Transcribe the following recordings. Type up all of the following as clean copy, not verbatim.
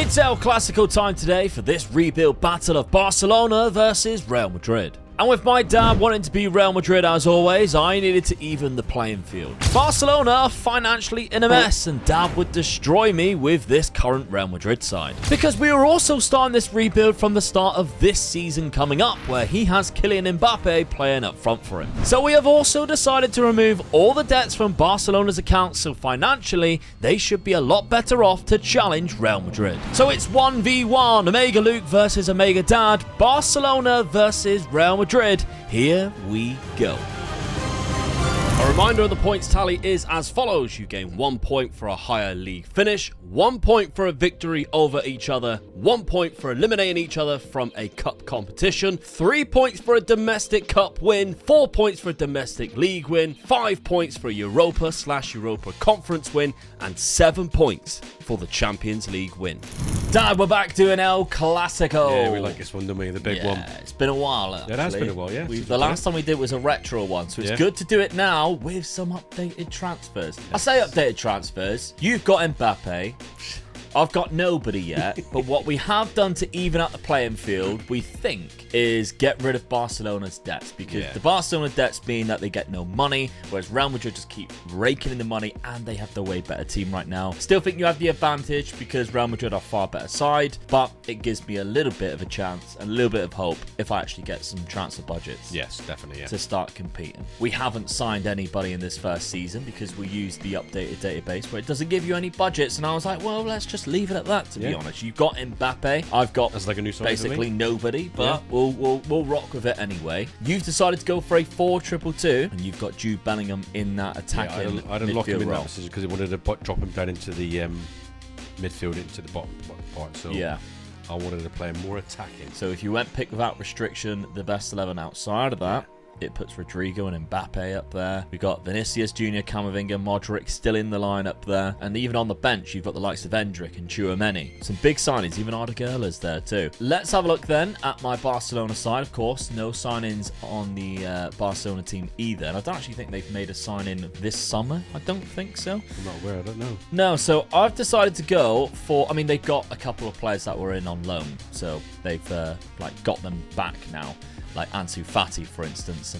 It's El Clasico time today for this rebuild battle of Barcelona versus Real Madrid. And with my dad wanting to be Real Madrid as always, I needed to even the playing field. Barcelona are financially in a mess, and dad would destroy me with this current Real Madrid side. Because we were also starting this rebuild from the start of this season coming up, where he has Kylian Mbappe playing up front for him. So we have also decided to remove all the debts from Barcelona's account, so financially, they should be a lot better off to challenge Real Madrid. So it's 1v1, Omega Luke versus Omega Dad, Barcelona versus Real Madrid. Here we go. A reminder of the points tally is as follows. You gain 1 point for a higher league finish, 1 point for a victory over each other, 1 point for eliminating each other from a cup competition, 3 points for a domestic cup win, 4 points for a domestic league win, 5 points for a Europa/Europa Conference win, and 7 points for the Champions League win. Dad, we're back doing El Clasico. Yeah, we like this one, don't we? The big one. It's been a while, actually. It has been a while, yeah. The last time we did was a retro one, so it's good to do it now with some updated transfers. I say updated transfers. You've got Mbappe. I've got nobody yet, but what we have done to even out the playing field, we think, is get rid of Barcelona's debts, because the Barcelona debts mean that they get no money, whereas Real Madrid just keep raking in the money, and they have the way better team right now. Still think you have the advantage because Real Madrid are far better side, but it gives me a little bit of a chance and a little bit of hope if I actually get some transfer budgets. Yes, definitely, yeah. To start competing. We haven't signed anybody in this first season because we used the updated database where it doesn't give you any budgets, and I was like, well, let's just leave it at that, to be honest. You've got Mbappe. I've got that's like a new song, basically nobody, but we'll rock with it anyway. You've decided to go for a 4-2-2, and you've got Jude Bellingham in that attacking I'd unlock him in role. that position because he wanted to drop him down into the midfield, into the bottom part. So I wanted to play him more attacking. So if you went pick without restriction, the best 11 outside of that, it puts Rodrigo and Mbappe up there. We've got Vinicius Jr., Camavinga, Modric still in the line up there. And even on the bench, you've got the likes of Endrick and Tchouaméni. Some big signings, even Arda Güler's there too. Let's have a look then at my Barcelona side. Of course, no signings on the Barcelona team either. And I don't actually think they've made a signing this summer. I don't think so. I'm not aware, I don't know. No, so I've decided to go for, I mean, they've got a couple of players that were in on loan. So they've got them back now. Like Ansu Fati, for instance,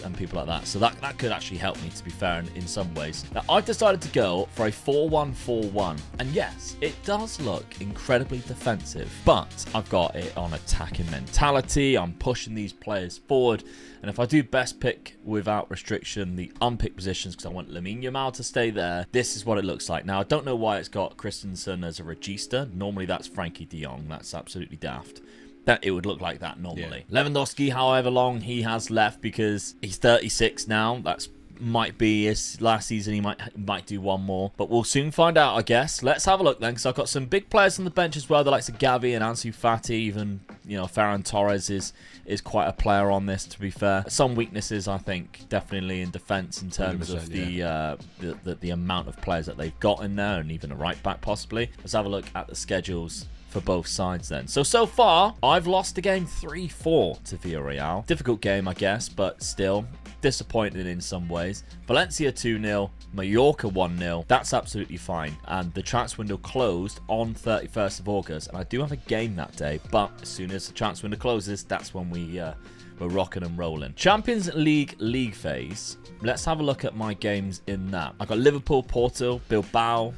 and people like that. So that could actually help me, to be fair, in some ways. Now, I've decided to go for a 4-1-4-1. And yes, it does look incredibly defensive, but I've got it on attacking mentality. I'm pushing these players forward. And if I do best pick without restriction, the unpicked positions, because I want Lamine Yamal to stay there, this is what it looks like. Now, I don't know why it's got Christensen as a regista. Normally, that's Frankie de Jong. That's absolutely daft. That it would look like that normally. Yeah. Lewandowski, however long he has left, because he's 36 now. That's might be his last season. He might do one more, but we'll soon find out, I guess. Let's have a look then, because I've got some big players on the bench as well. The likes of Gavi and Ansu Fati, even Ferran Torres is quite a player on this, to be fair. Some weaknesses, I think, definitely in defence in terms of the amount of players that they've got in there, and even a right back possibly. Let's have a look at the schedules for both sides then. So far, I've lost the game 3-4 to Villarreal. Difficult game, I guess, but still disappointing in some ways. Valencia 2-0, Mallorca 1-0. That's absolutely fine. And the transfer window closed on 31st of August. And I do have a game that day, but as soon as the transfer window closes, that's when we're rocking and rolling. Champions League phase. Let's have a look at my games in that. I've got Liverpool, Porto, Bilbao,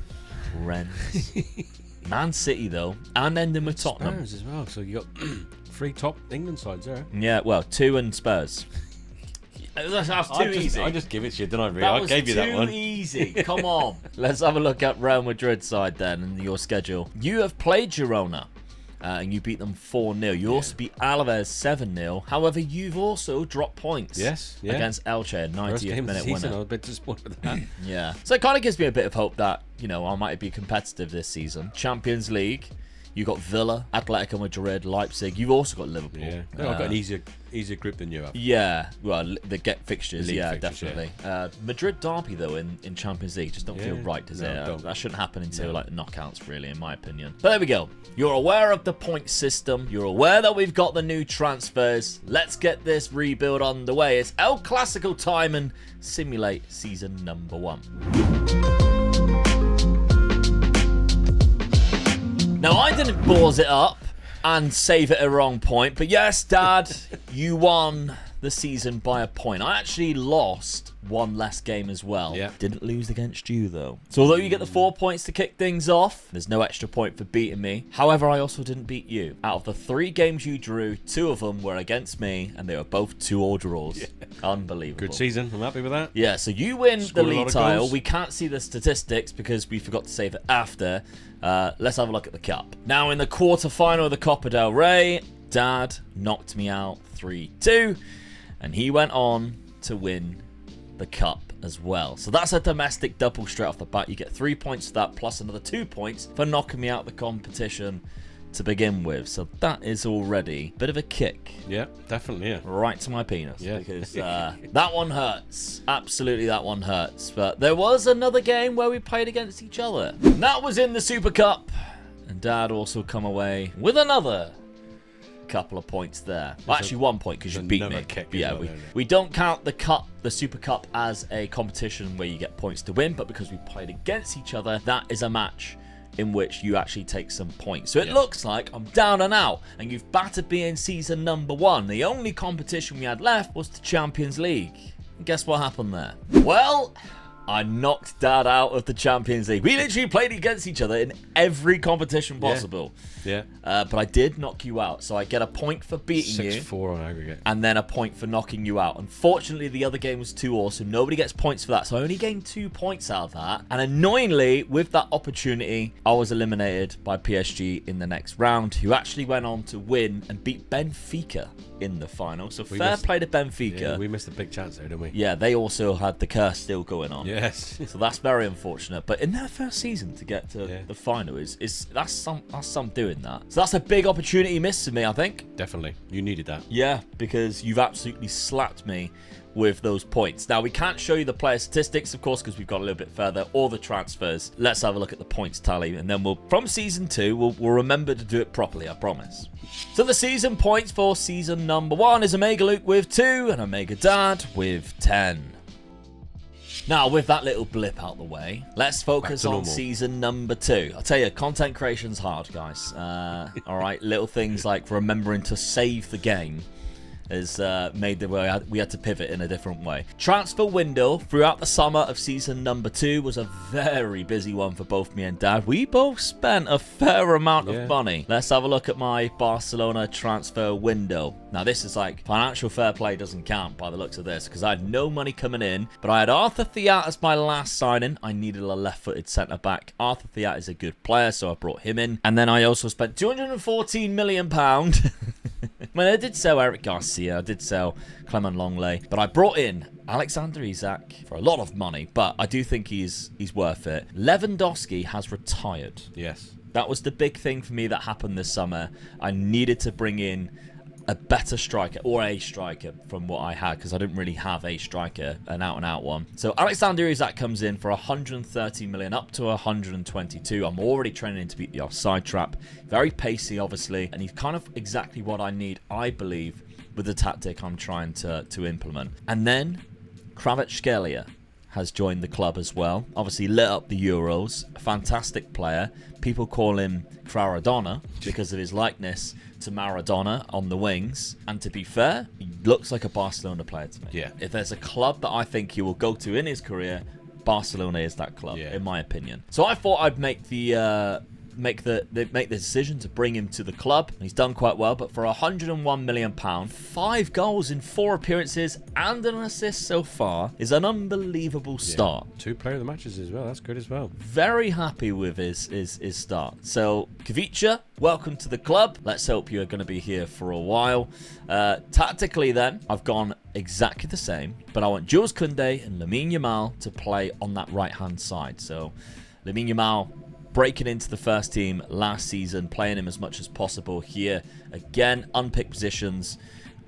Rennes. Man City, though, and ending with Tottenham. Spurs as well, so you got 3 top England sides there. Yeah, well, 2 and Spurs. That's too easy. I just give it to you, didn't I, really? I gave you that one. Too easy. Come on. Let's have a look at Real Madrid side then, and your schedule. You have played Girona. And you beat them 4-0. You also beat Alaves 7-0. However, you've also dropped points. Against Elche, 90th minute winner. I was a bit disappointed with that. Yeah. So it kind of gives me a bit of hope that, I might be competitive this season. Champions League. You got Villa, Atletico Madrid, Leipzig. You've also got Liverpool. Yeah, I've got an easier group than you have. Yeah, well, the fixtures. League yeah, fixtures, definitely. Yeah. Madrid derby though in Champions League just don't feel right, does it? That shouldn't happen until like the knockouts, really, in my opinion. But there we go. You're aware of the point system. You're aware that we've got the new transfers. Let's get this rebuild on the way. It's El Clasico time and simulate season number 1. Now, I didn't balls it up and save it a wrong point, but yes, Dad, you won the season by a point. I actually lost one less game as well. Yeah. Didn't lose against you, though. So although you get the 4 points to kick things off, there's no extra point for beating me. However, I also didn't beat you. Out of the 3 games you drew, 2 of them were against me, and they were both 2-all draws. Yeah. Unbelievable. Good season. I'm happy with that. Yeah, so you win Scored the a lot lead of tile. goals. We can't see the statistics because we forgot to save it after. Let's have a look at the cup. Now, in the quarterfinal of the Copa del Rey, Dad knocked me out 3-2, and he went on to win the cup as well. So that's a domestic double straight off the bat. You get 3 points for that, plus another 2 points for knocking me out the competition to begin with. So that is already a bit of a kick. Yeah, definitely, yeah. Right to my penis. Yeah. Because that one hurts. Absolutely, that one hurts. But there was another game where we played against each other. And that was in the Super Cup. And Dad also come away with another couple of points there. Well, actually 1 point because you beat me. Kick Yeah, well, we don't count the cup, the Super Cup, as a competition where you get points to win, but because we played against each other, that is a match in which you actually take some points. So it looks like I'm down and out, and you've battered me in season number 1. The only competition we had left was the Champions League. And guess what happened there? Well, I knocked Dad out of the Champions League. We literally played against each other in every competition possible. Yeah. But I did knock you out, so I get a point for beating you. 6-4 on aggregate. And then a point for knocking you out. Unfortunately, the other game was 2-all, so nobody gets points for that. So I only gained 2 points out of that. And annoyingly, with that opportunity, I was eliminated by PSG in the next round, who actually went on to win and beat Benfica in the final. So fair play to Benfica. Yeah, we missed a big chance there, didn't we? Yeah, they also had the curse still going on. Yes. So that's very unfortunate. But in their first season to get to the final is that's some doing that. So that's a big opportunity missed for me, I think. Definitely. You needed that. Yeah, because you've absolutely slapped me with those points. Now, we can't show you the player statistics, of course, because we've got a little bit further, or the transfers. Let's have a look at the points tally, and then from season 2, we'll remember to do it properly, I promise. So the season points for season number 1 is Omega Luke with 2 and Omega Dad with 10. Now, with that little blip out the way, let's focus on season number 2. I'll tell you, content creation's hard, guys. All right, little things like remembering to save the game has made the way we had to pivot in a different way. Transfer window throughout the summer of season number 2 was a very busy one for both me and Dad. We both spent a fair amount of money. Let's have a look at my Barcelona transfer window. Now, this is like financial fair play doesn't count by the looks of this, because I had no money coming in, but I had Arthur Theat as my last signing. I needed a left-footed centre-back. Arthur Theat is a good player, so I brought him in. And then I also spent £214 million. I mean, I did sell Eric Garcia, I did sell Clement Longley, but I brought in Alexander Isak for a lot of money, but I do think he's worth it. Lewandowski has retired. Yes. That was the big thing for me that happened this summer. I needed to bring in a better striker, or a striker from what I had, because I didn't really have a striker, an out-and-out one. So Alexander Isak comes in for 130 million up to 122. I'm already training to beat the offside trap. Very pacey, obviously, and he's kind of exactly what I need, I believe, with the tactic I'm trying to implement. And then Kvaratskhelia has joined the club as well. Obviously lit up the Euros. A fantastic player. People call him Maradona because of his likeness to Maradona on the wings. And to be fair, he looks like a Barcelona player to me. Yeah. If there's a club that I think he will go to in his career, Barcelona is that club, in my opinion. So I thought I'd make the decision to bring him to the club. He's done quite well, but for £101 million, 5 goals in 4 appearances and an assist so far is an unbelievable start. 2 player of the matches as well. That's good as well. Very happy with his start. So, Kvicha, welcome to the club. Let's hope you're going to be here for a while. Tactically then, I've gone exactly the same, but I want Jules Koundé and Lamine Yamal to play on that right-hand side. So, Lamine Yamal breaking into the first team last season, playing him as much as possible here. Again, unpicked positions.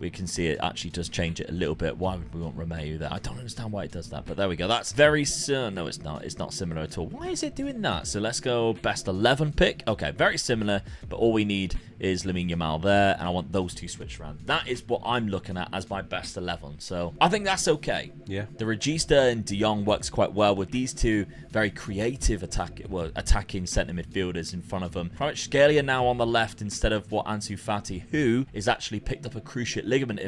we can see it actually does change it a little bit. Why would we want Romeu there? I don't understand why it does that, but there we go. That's very no, it's not. It's not similar at all. Why is it doing that? So let's go best 11 pick. Okay, very similar, but all we need is Lamine Yamal there, and I want those two switched around. That is what I'm looking at as my best 11. So I think that's okay. Yeah. The Regista and De Jong works quite well with these two very creative attacking centre midfielders in front of them. Kvaratskhelia now on the left instead of Ansu Fati, who is actually picked up a cruciate ligament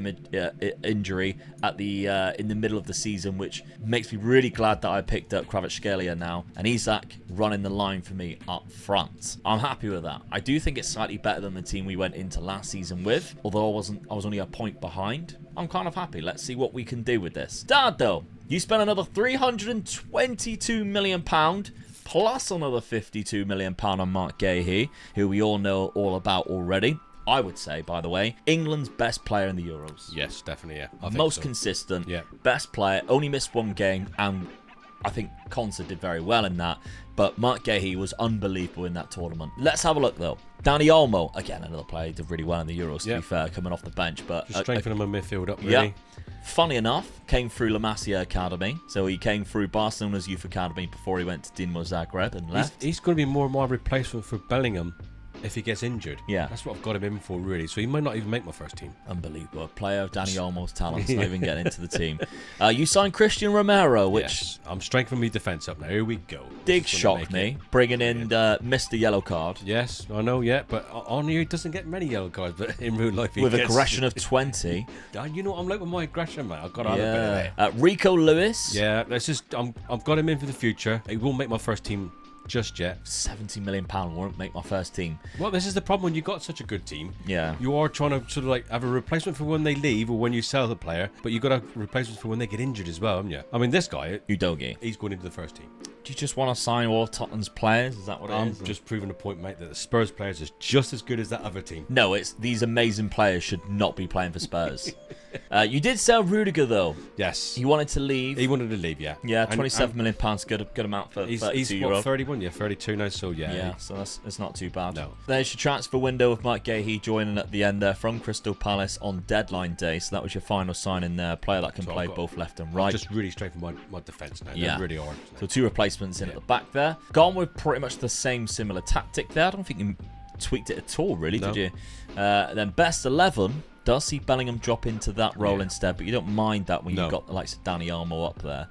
injury at the in the middle of the season, which makes me really glad that I picked up Kvaratskhelia now, and Isak running the line for me up front. I'm happy with that. I do think it's slightly better than the team we went into last season with, although I was only a point behind. I'm kind of happy. Let's see what we can do with this. Dad, though, you spent another £322 million plus another £52 million on Mark Gahey, who we all know all about already. I would say, by the way, England's best player in the Euros. Yes, definitely, yeah. I think Most so. consistent, yeah. Best player, only missed one game, and I think Konsa did very well in that. But Mark Gahey was unbelievable in that tournament. Let's have a look, though. Dani Olmo, again, another player who did really well in the Euros, to be fair, coming off the bench. But just strengthening my midfield up, really. Yeah. Funny enough, came through La Masia Academy. So he came through Barcelona's youth academy before he went to Dinamo Zagreb and left. He's going to be more and more a replacement for Bellingham if he gets injured. Yeah. That's what I've got him in for, really. So he might not even make my first team. Unbelievable. A player of Dani Olmo's talents, not even getting into the team. You signed Christian Romero, which... Yes. I'm strengthening my defence up now. Here we go. Did shock me, bringing in Mr. Yellow Card. Yes, I know, yeah. But on here, he doesn't get many yellow cards, but in real life, he with gets... aggression of 20. You know what I'm like with my aggression, man. I've got to have a bit of it. Rico Lewis. Yeah, let's just... I've got him in for the future. He won't make my first team just yet. £70 million won't make my first team. Well, this is the problem when you've got such a good team. Yeah. You are trying to sort of like have a replacement for when they leave or when you sell the player, but you've got a replacement for when they get injured as well, haven't you? I mean, this guy, Udogie, he's going into the first team. Do you just want to sign all of Tottenham's players? Is that what it is? I'm just proving a point, mate, that the Spurs players is just as good as that other team. No, it's these amazing players should not be playing for Spurs. You did sell Rudiger, though. Yes. He wanted to leave. He wanted to leave, yeah. Yeah, £27 million, good amount for he's 32 what, euro. 31? Yeah, 32 now, so yeah. Yeah, so it's not too bad. No. There's your transfer window with Mike Gahey joining at the end there from Crystal Palace on deadline day. So that was your final signing there. Player that can play both left and right. Just really strengthened my defence now. Yeah. They really are. So two replacements in at the back there. Gone with pretty much the same similar tactic there. I don't think you tweaked it at all, really, did you? Then best 11 does see Bellingham drop into that role instead, but you don't mind that when you've got the likes of Dani Olmo up there.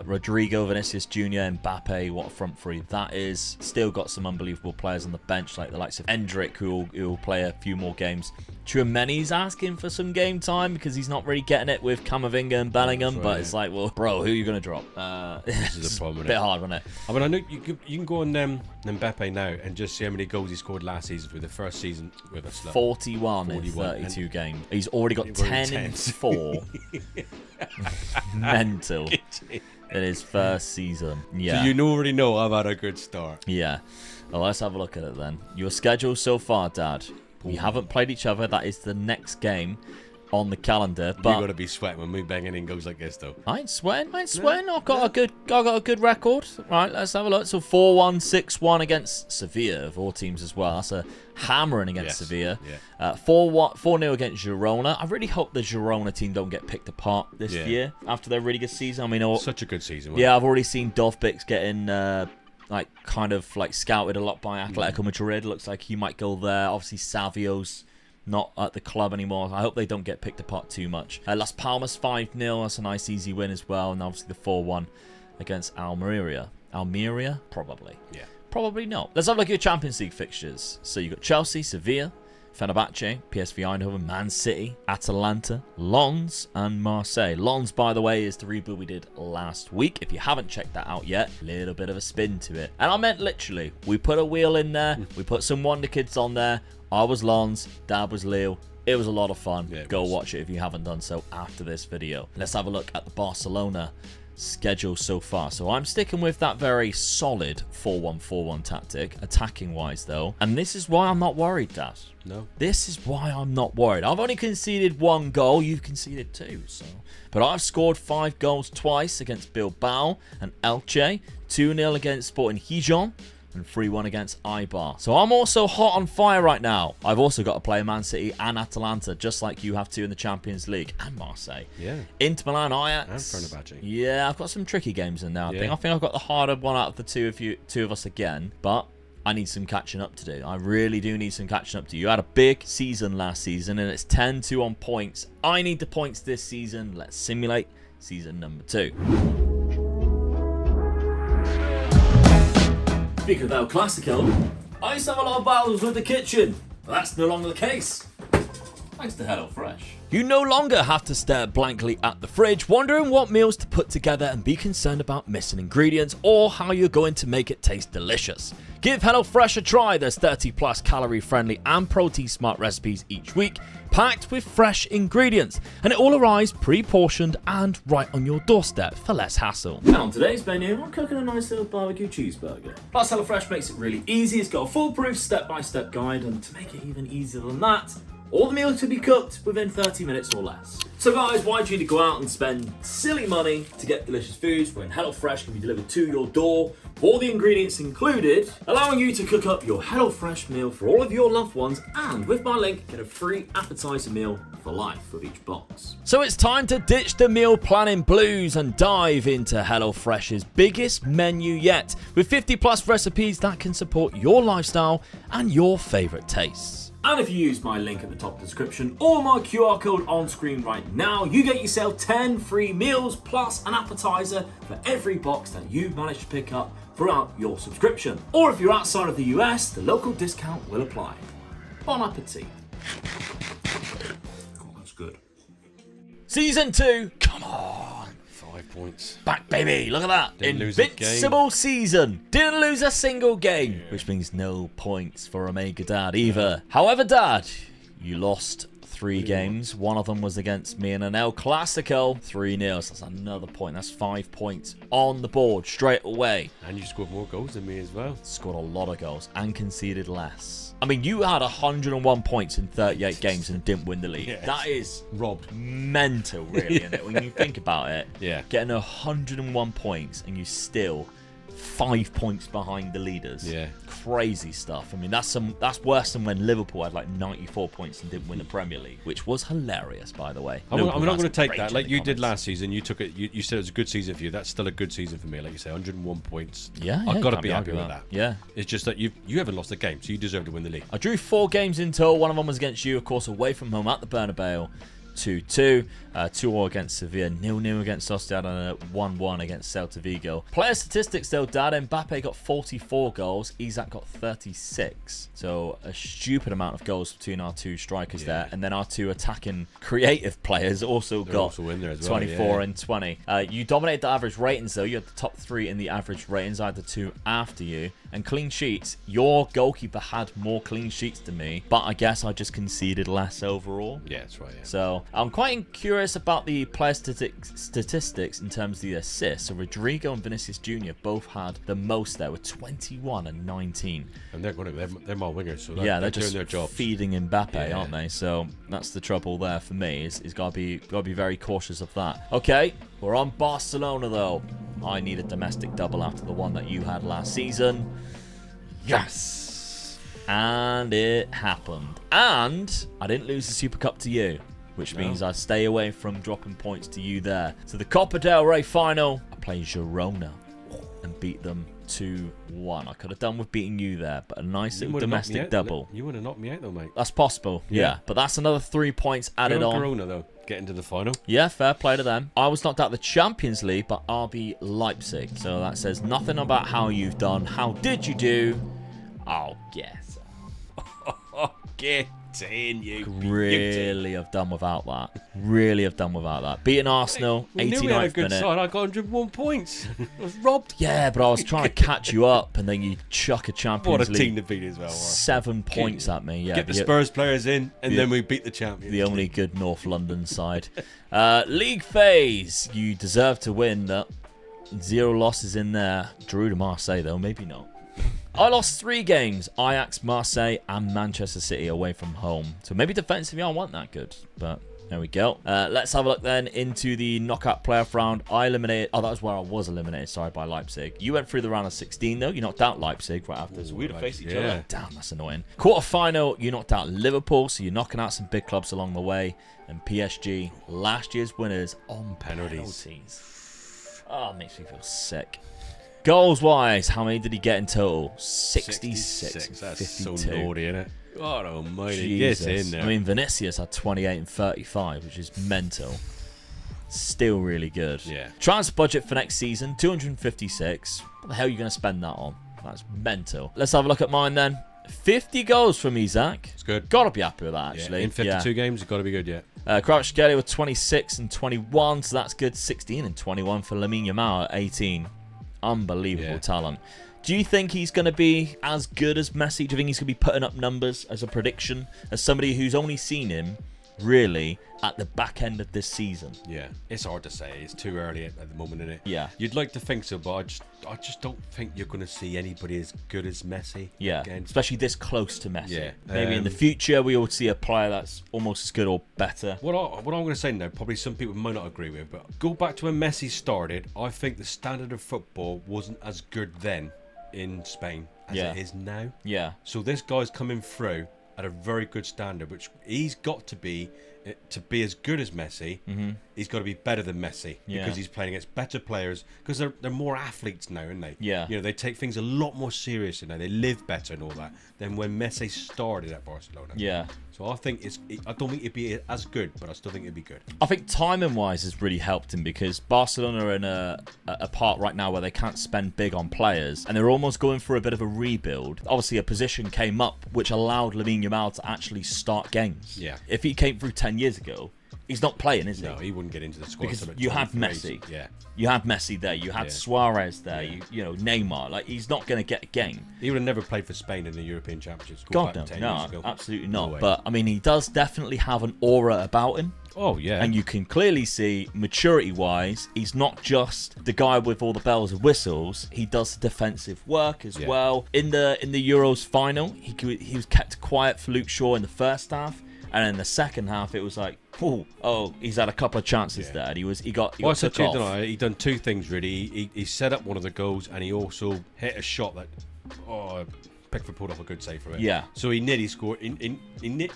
Rodrigo, Vinicius Jr., Mbappe, what a front three that is. Still got some unbelievable players on the bench, like the likes of Endrick, who will play a few more games. Tchouameni's asking for some game time because he's not really getting it with Camavinga and Bellingham, but it's like, well, bro, who are you going to drop? This is a problem. A bit hard, wasn't it? I mean, I know you can go on Mbappe now and just see how many goals he scored last season with the first season with us. 41 in 32 games. He's already got 10 in 4. Mental. In his first season. Yeah. So you already know I've had a good start. Yeah. Well, let's have a look at it then. Your schedule so far, Dad. We haven't played each other. That is the next game on the calendar. But you got to be sweating when we banging in goals like this, though. I ain't sweating. I've got a good record. Right, let's have a look. So 4-1, 6-1 against Sevilla of all teams as well. That's a hammering against Sevilla. Yeah. 4-0 against Girona. I really hope the Girona team don't get picked apart this year after their really good season. I mean, such a good season. Yeah, I've already seen Dovbik getting kind of scouted a lot by Atletico Madrid. Looks like he might go there. Obviously, Savio's not at the club anymore. I hope they don't get picked apart too much. Las Palmas 5-0. That's a nice easy win as well. And obviously the 4-1 against Almeria. Almeria? Probably. Yeah. Probably not. Let's have a look at your Champions League fixtures. So you've got Chelsea, Sevilla, Fenerbahce, PSV Eindhoven, Man City, Atalanta, Lens, and Marseille. Lens, by the way, is the reboot we did last week. If you haven't checked that out yet, a little bit of a spin to it. And I meant literally. We put a wheel in there. We put some Wonder Kids on there. I was Lens. Dad was Leo. It was a lot of fun. Yeah, Go watch it if you haven't done so after this video. Let's have a look at the Barcelona schedule so far. So I'm sticking with that very solid 4-1-4-1 tactic, attacking wise though. And this is why I'm not worried, Dad. No. This is why I'm not worried. I've only conceded 1 goal. You've conceded 2. But I've scored 5 goals twice against Bilbao and Elche. 2-0 against Sporting Gijon. and 3-1 against Eibar. So I'm also hot on fire right now. I've also got to play Man City and Atalanta, just like you have to in the Champions League, and Marseille. Yeah. Inter Milan, Ajax. And Fenerbahce. Yeah, I've got some tricky games in there. I think I've got the harder one out of the two of us again, but I need some catching up to do. I really do need some catching up to do. You had a big season last season, and it's 10-2 on points. I need the points this season. Let's simulate season number 2. Speaking of El Clasico, I used to have a lot of battles with the kitchen, but that's no longer the case. Thanks to HelloFresh. You no longer have to stare blankly at the fridge, wondering what meals to put together and be concerned about missing ingredients or how you're going to make it taste delicious. Give HelloFresh a try. There's 30 plus calorie friendly and protein smart recipes each week, packed with fresh ingredients, and it all arrives pre-portioned and right on your doorstep for less hassle. Now on today's menu, I'm cooking a nice little barbecue cheeseburger. Plus HelloFresh makes it really easy. It's got a foolproof step-by-step guide, and to make it even easier than that, all the meals to be cooked within 30 minutes or less. So guys, why do you need to go out and spend silly money to get delicious foods when HelloFresh can be delivered to your door with all the ingredients included, allowing you to cook up your HelloFresh meal for all of your loved ones, and with my link, get a free appetizer meal for life with each box. So it's time to ditch the meal planning blues and dive into HelloFresh's biggest menu yet, with 50 plus recipes that can support your lifestyle and your favorite tastes. And if you use my link at the top of the description or my QR code on screen right now, you get yourself 10 free meals plus an appetizer for every box that you've managed to pick up throughout your subscription. Or if you're outside of the US, the local discount will apply. Bon appetit. Oh, that's good. Season 2, come on. 5 points. Back, baby. Look at that. Didn't Invincible season. Didn't lose a single game. Which means no points for Omega Dad either. However, Dad, you lost 3 games. One of them was against me in an El Clasico. 3-0. So that's another point. That's 5 points on the board straight away. And you scored more goals than me as well. Scored a lot of goals and conceded less. I mean, you had 101 points in 38 games and didn't win the league. Yes. That is robbed. Mental, really, isn't it? When you think about it. Yeah. Getting 101 points and you still 5 points behind the leaders. Yeah. Crazy stuff. I mean, that's worse than when Liverpool had like 94 points and didn't win the Premier League, which was hilarious, by the way. I'm not going to take that. Like you did last season, you took it. You said it was a good season for you. That's still a good season for me. Like you say, 101 points. Yeah, I've got to be happy with that. Yeah. It's just that you haven't lost a game, so you deserve to win the league. I drew 4 games in total. One of them was against you, of course, away from home at the Bernabeu. 2-2, 2-0 against Sevilla, 0-0 against Sociedad, and 1-1 against Celta Vigo. Player statistics though, Dad, Mbappe got 44 goals, Isak got 36. So a stupid amount of goals between our 2 strikers there, and then our 2 attacking creative players also got also in there as well, 24 and 20. You dominated the average ratings though. You had the top 3 in the average ratings. I had the 2 after you. And clean sheets, your goalkeeper had more clean sheets than me, but I guess I just conceded less overall. Yeah, that's right. Yeah. So I'm quite curious about the player statistics in terms of the assists. So Rodrigo and Vinicius Jr. both had the most there with 21 and 19. And they're my wingers, so they're doing just their job. Feeding Mbappe, aren't they? So that's the trouble there for me. Is got to be very cautious of that. Okay, we're on Barcelona though. I need a domestic double after the one that you had last season. Yes! And it happened. And I didn't lose the Super Cup to you, which means I stay away from dropping points to you there. So the Copa del Rey final, I played Girona and beat them 2-1. I could have done with beating you there, but a nice little domestic double. You would have knocked me out though, mate. That's possible, yeah. But that's another 3 points added on. Girona though, getting to the final. Yeah, fair play to them. I was knocked out of the Champions League by RB Leipzig. So that says nothing about how you've done. How did you do? I'll guess. Get in, you. Really have done without that. Really have done without that. Beating Arsenal, 89th we had a good minute. side. I got 101 points. I was robbed. Yeah, but I was trying to catch you up, and then you chuck a Champions What a League team to beat as well. 7 points at me. Yeah, Get the Spurs players in, and then we beat the champions. The only good North London side. League phase. You deserve to win that. 0 losses in there. Drew to Marseille, though. Maybe not. I lost 3 games. Ajax, Marseille, and Manchester City away from home. So maybe defensively I wasn't that good. But There we go. Let's have a look then into the knockout playoff round. I eliminated... Oh, that was where I was eliminated, sorry, by Leipzig. You went through the round of 16, though. You knocked out Leipzig right after. So we'd have faced each other. Damn, that's annoying. Quarter-final, you knocked out Liverpool, so you're knocking out some big clubs along the way. And PSG, last year's winners on penalties. Oh, it makes me feel sick. Goals-wise, how many did he get in total? 66 That's 52. so naughty, isn't it? God almighty. Jesus. Get in there. I mean, Vinicius had 28 and 35, which is mental. Still really good. Yeah. Transfer budget for next season, 256. What the hell are you going to spend that on? That's mental. Let's have a look at mine then. 50 goals from Isaac. It's good. Got to be happy with that, actually. Yeah. In 52 games, it's got to be good, yeah. Kvaratskhelia with 26 and 21, so that's good. 16 and 21 for Lamine Yamal at 18. Unbelievable talent. Do you think he's going to be as good as Messi? Do you think he's going to be putting up numbers as a prediction? As somebody who's only seen him, really, at the back end of this season? Yeah, it's hard to say. It's too early at the moment, isn't it? Yeah. You'd like to think so, but I just don't think you're going to see anybody as good as Messi. Yeah, again. Especially this close to Messi. Yeah. Maybe in the future we will see a player that's almost as good or better. What I'm going to say now, probably some people might not agree with, but go back to when Messi started. I think the standard of football wasn't as good then in Spain as it is now. Yeah. So this guy's coming through at a very good standard, which he's got to be as good as Messi. He's got to be better than Messi because he's playing against better players, because they're more athletes now, aren't they? Yeah. You know, they take things a lot more seriously now. They live better and all that than when Messi started at Barcelona. Yeah. So I think I don't think it'd be as good, but I still think it'd be good. I think timing-wise has really helped him, because Barcelona are in a part right now where they can't spend big on players, and they're almost going for a bit of a rebuild. Obviously, a position came up which allowed Lamine Yamal to actually start games. Yeah. If he came through 10 years ago, he's not playing, is he? No, he wouldn't get into the squad. Because you had Messi. Yeah. You had Messi there. You had Suarez there. You know, Neymar. Like, he's not going to get a game. He would have never played for Spain in the European Championships. God, no, absolutely not. But, I mean, he does definitely have an aura about him. Oh, yeah. And you can clearly see, maturity-wise, he's not just the guy with all the bells and whistles. He does the defensive work as well. In the Euros final, he was kept quiet for Luke Shaw in the first half. And in the second half, it was like, oh, he's had a couple of chances there. And he got took off. He done two things, really. He set up one of the goals, and he also hit a shot that, Pickford pulled off a good save for it. Yeah. So he nearly scored. He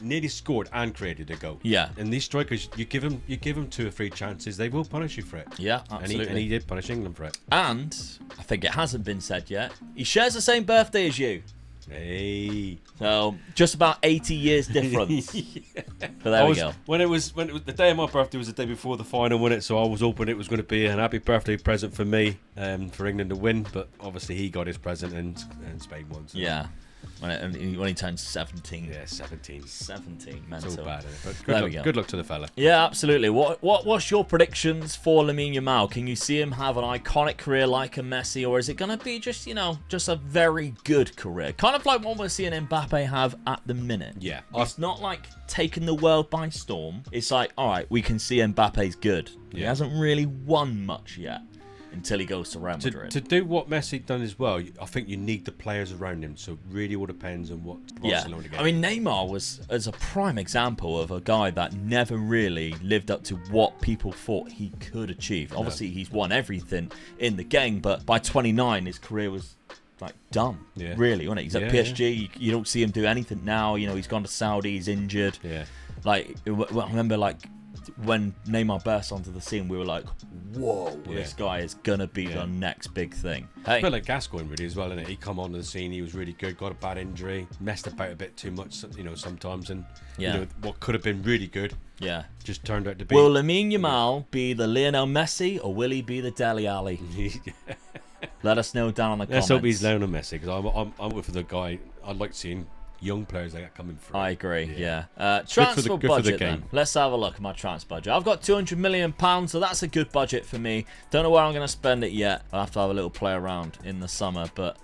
nearly scored and created a goal. Yeah. And these strikers, you give them 2 or 3 chances, they will punish you for it. Yeah, absolutely. And he did punish England for it. And I think it hasn't been said yet, he shares the same birthday as you. Hey. So just about 80 years difference. But there we go. When it was the day of my birthday was the day before the final, wasn't it? So I was hoping it was going to be an happy birthday present for me, for England to win. But obviously he got his present and Spain won. So. Yeah. When he turned 17. Yeah, 17. 17, mental. So bad, isn't it? But good luck to the fella. Yeah, absolutely. What's your predictions for Lamine Yamal? Can you see him have an iconic career like a Messi, or is it going to be just a very good career? Kind of like what we're seeing Mbappe have at the minute. Yeah. It's not like taking the world by storm. It's like, all right, we can see Mbappe's good. Yeah. He hasn't really won much yet. Until he goes to Real Madrid. To do what Messi done as well, I think you need the players around him. So it really all depends on what Barcelona get. I mean, Neymar was as a prime example of a guy that never really lived up to what people thought he could achieve. Obviously, he's won everything in the game, but by 29, his career was like done. Yeah. Really, wasn't it? He's at PSG. Yeah. You don't see him do anything now. You know, he's gone to Saudi. He's injured. Yeah. Like, I remember, like, when Neymar burst onto the scene, we were like, whoa, this guy is going to be the next big thing. Hey. It's a bit like Gascoigne, really, as well, isn't it? He come onto the scene, he was really good, got a bad injury, messed about a bit too much, sometimes, and what could have been really good just turned out to be... Will Lamine Yamal be the Lionel Messi, or will he be the Dele Alli? Let us know down in the comments. Let's hope he's Lionel Messi, because I'm with the guy. I'd like seeing young players like that coming through. I agree, transfer budget then. Let's have a look at my transfer budget. I've got £200 million, so that's a good budget for me. Don't know where I'm going to spend it yet. I'll have to have a little play around in the summer, but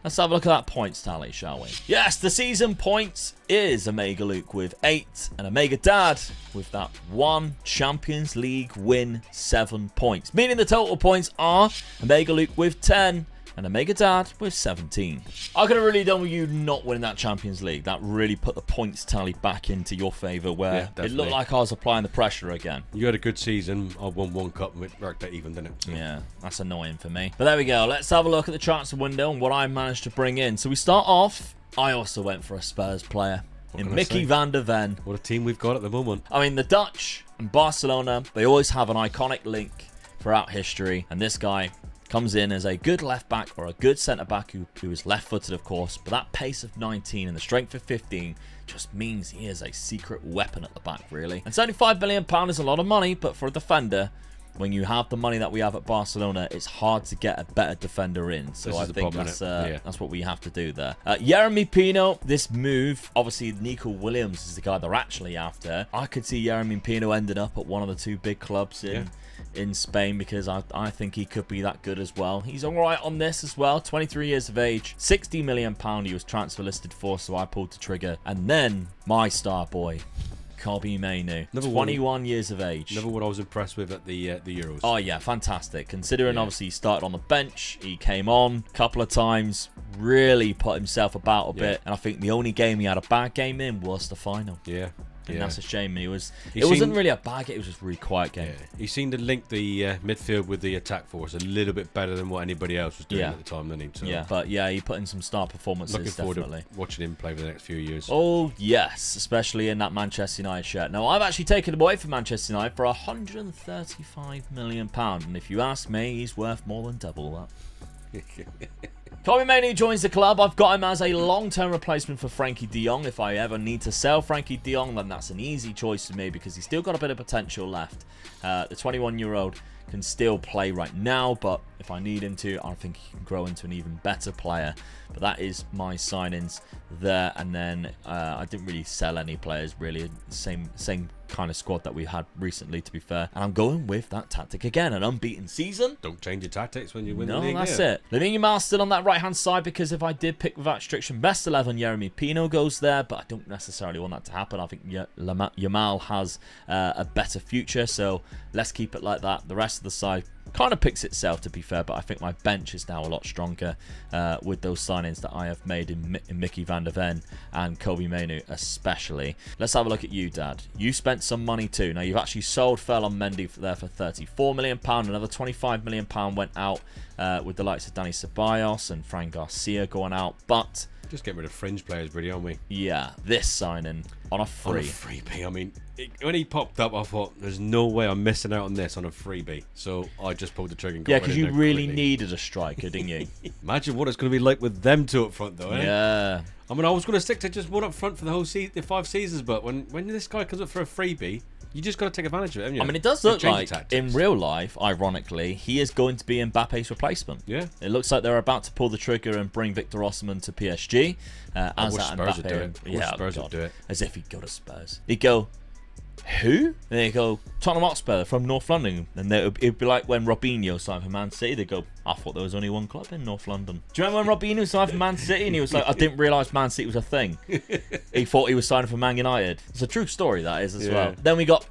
let's have a look at that points tally, shall we? Yes, the season points is Omega Luke with 8 and Omega Dad with that 1 Champions League win, 7 points. Meaning the total points are Omega Luke with 10 and And Omega Dad with 17. I could have really done with you not winning that Champions League. That really put the points tally back into your favour, where it looked like I was applying the pressure again. You had a good season. I won one cup and it worked out even, didn't it? So. Yeah, that's annoying for me. But there we go. Let's have a look at the transfer window and what I managed to bring in. So we start off. I also went for a Spurs player in Mickey van der Ven. What a team we've got at the moment. I mean, the Dutch and Barcelona, they always have an iconic link throughout history. And this guy comes in as a good left back or a good centre back who is left footed, of course, but that pace of 19 and the strength of 15 just means he is a secret weapon at the back, really. And £75 million is a lot of money, but for a defender, when you have the money that we have at Barcelona, it's hard to get a better defender in. So I think that's what we have to do there. Jeremy Pino, this move, obviously Nico Williams is the guy they're actually after. I could see Jeremy Pino ending up at one of the two big clubs in Spain, because I think he could be that good as well. He's all right on this as well. 23 years of age, £60 million he was transfer listed for, so I pulled the trigger. And then my star boy, Kobbie Mainoo, 21 years of age. Never what I was impressed with at the Euros. Oh yeah, fantastic. Considering obviously he started on the bench, he came on a couple of times, really put himself about a bit, and I think the only game he had a bad game in was the final. Yeah. And that's a shame. It wasn't really a bad game, it was just a really quiet game. Yeah. He seemed to link the midfield with the attack force a little bit better than what anybody else was doing at the time, didn't he? So yeah, but yeah, he put in some star performances. Looking forward definitely to watching him play for the next few years. Oh yes, especially in that Manchester United shirt. Now I've actually taken him away from Manchester United for £135 million, and if you ask me, he's worth more than double that. Kobbie Mainoo joins the club. I've got him as a long-term replacement for Frankie de Jong. If I ever need to sell Frankie de Jong, then that's an easy choice for me, because he's still got a bit of potential left. The 21-year-old can still play right now, but if I need him to, I think he can grow into an even better player. But that is my signings there. And then I didn't really sell any players, really. Same kind of squad that we had recently, to be fair. And I'm going with that tactic again. An unbeaten season. Don't change your tactics when you win the league. No, that's it. Lamin Yamal still on that right-hand side, because if I did pick without restriction, best 11, Jeremy Pino goes there, but I don't necessarily want that to happen. I think Yamal has a better future, so let's keep it like that. The rest of the side kind of picks itself, to be fair, but I think my bench is now a lot stronger with those signings that I have made in Mickey van der Ven and Kobbie Mainoo especially. Let's have a look at you, Dad. You spent some money too. Now, you've actually sold Ferland Mendy there for £34 million. Another £25 million went out with the likes of Dani Ceballos and Fran Garcia going out, but just getting rid of fringe players, really, aren't we? Yeah, this signing on a freebie. I mean, when he popped up, I thought, there's no way I'm missing out on this on a freebie. So I just pulled the trigger and got because you really needed a striker, didn't you? Imagine what it's going to be like with them two up front, though, eh? Yeah. I mean, I was going to stick to just one up front for the whole the 5 seasons, but when this guy comes up for a freebie, you just got to take advantage of it, haven't you? I mean, it does look like, in real life, ironically, he is going to be Mbappe's replacement. Yeah. It looks like they're about to pull the trigger and bring Victor Osimhen to PSG. As that Spurs would do it. Yeah, Spurs would do it. As if he'd go to Spurs. He'd go, who? And they go, Tottenham Hotspur from North London. And it'd be like when Robinho signed for Man City. They go, I thought there was only one club in North London. Do you remember when Robinho signed for Man City? And he was like, I didn't realise Man City was a thing. He thought he was signing for Man United. It's a true story, that is, as well. Then we got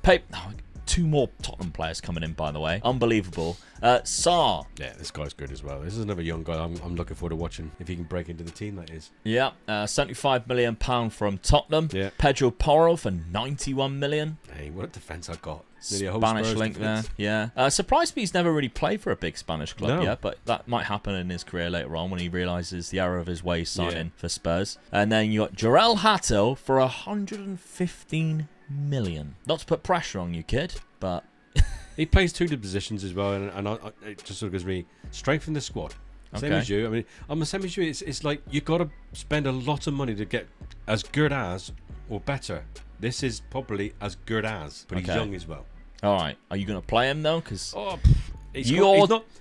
two more Tottenham players coming in, by the way. Unbelievable. Sarr. Yeah, this guy's good as well. This is another young guy I'm looking forward to watching, if he can break into the team, that is. Yeah, £75 million from Tottenham. Yeah. Pedro Porro for £91 million. Hey, what a defence I got. Spanish link defense there. Surprised me he's never really played for a big Spanish club yet, but that might happen in his career later on when he realises the error of his ways signing for Spurs. And then you got Jarell Hato for £115 million. Not to put pressure on you, kid, but he plays 2 positions as well, and it just sort of gives me strength in the squad. Same as you. I mean, I'm the same as you. It's like you got to spend a lot of money to get as good as or better. This is probably as good as, but he's young as well. All right, are you going to play him though? Because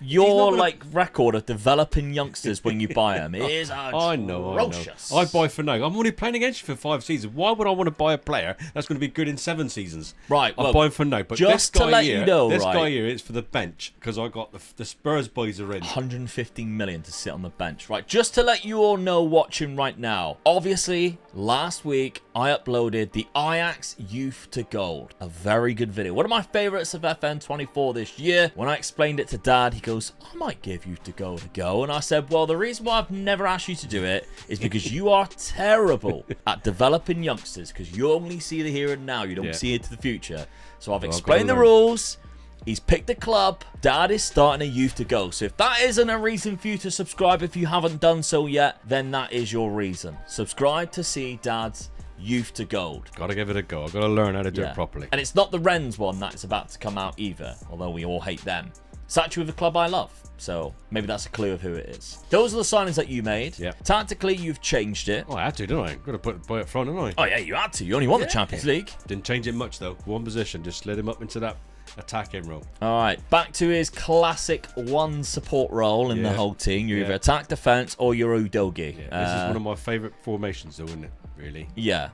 your record of developing youngsters when you buy them is atrocious. I buy for no. I'm only playing against you for 5 seasons. Why would I want to buy a player that's going to be good in 7 seasons? Right, I'm buying for no. But just this guy to let here, you know, this guy here is for the bench because I got the Spurs boys are in. £115 million to sit on the bench. Right, just to let you all know watching right now. Obviously, last week I uploaded the Ajax Youth to Gold, a very good video. One of my favourites of FN24 this year. When I explained explained it to Dad. He goes, I might give you to go. And I said, well, the reason why I've never asked you to do it is because you are terrible at developing youngsters, because you only see the here and now. You don't see into the future. So I've explained the rules. He's picked a club. Dad is starting a youth to go. So if that isn't a reason for you to subscribe, if you haven't done so yet, then that is your reason. Subscribe to see Dad's youth to gold. Gotta give it a go. I've got to learn how to do it properly. And it's not the Rennes one that's about to come out either, although we all hate them. It's actually with a club I love. So maybe that's a clue of who it is. Those are the signings that you made. Yeah. Tactically, you've changed it. Oh, I had to, didn't I? Got to put the boy up front, didn't I? Oh, yeah, you had to. You only won the Champions League. Didn't change it much, though. One position. Just slid him up into that attacking role. All right, back to his classic one support role in the whole team. You're either attack, defense, or you're Udogi. Yeah. This is one of my favourite formations, though, isn't it? Really? Yeah.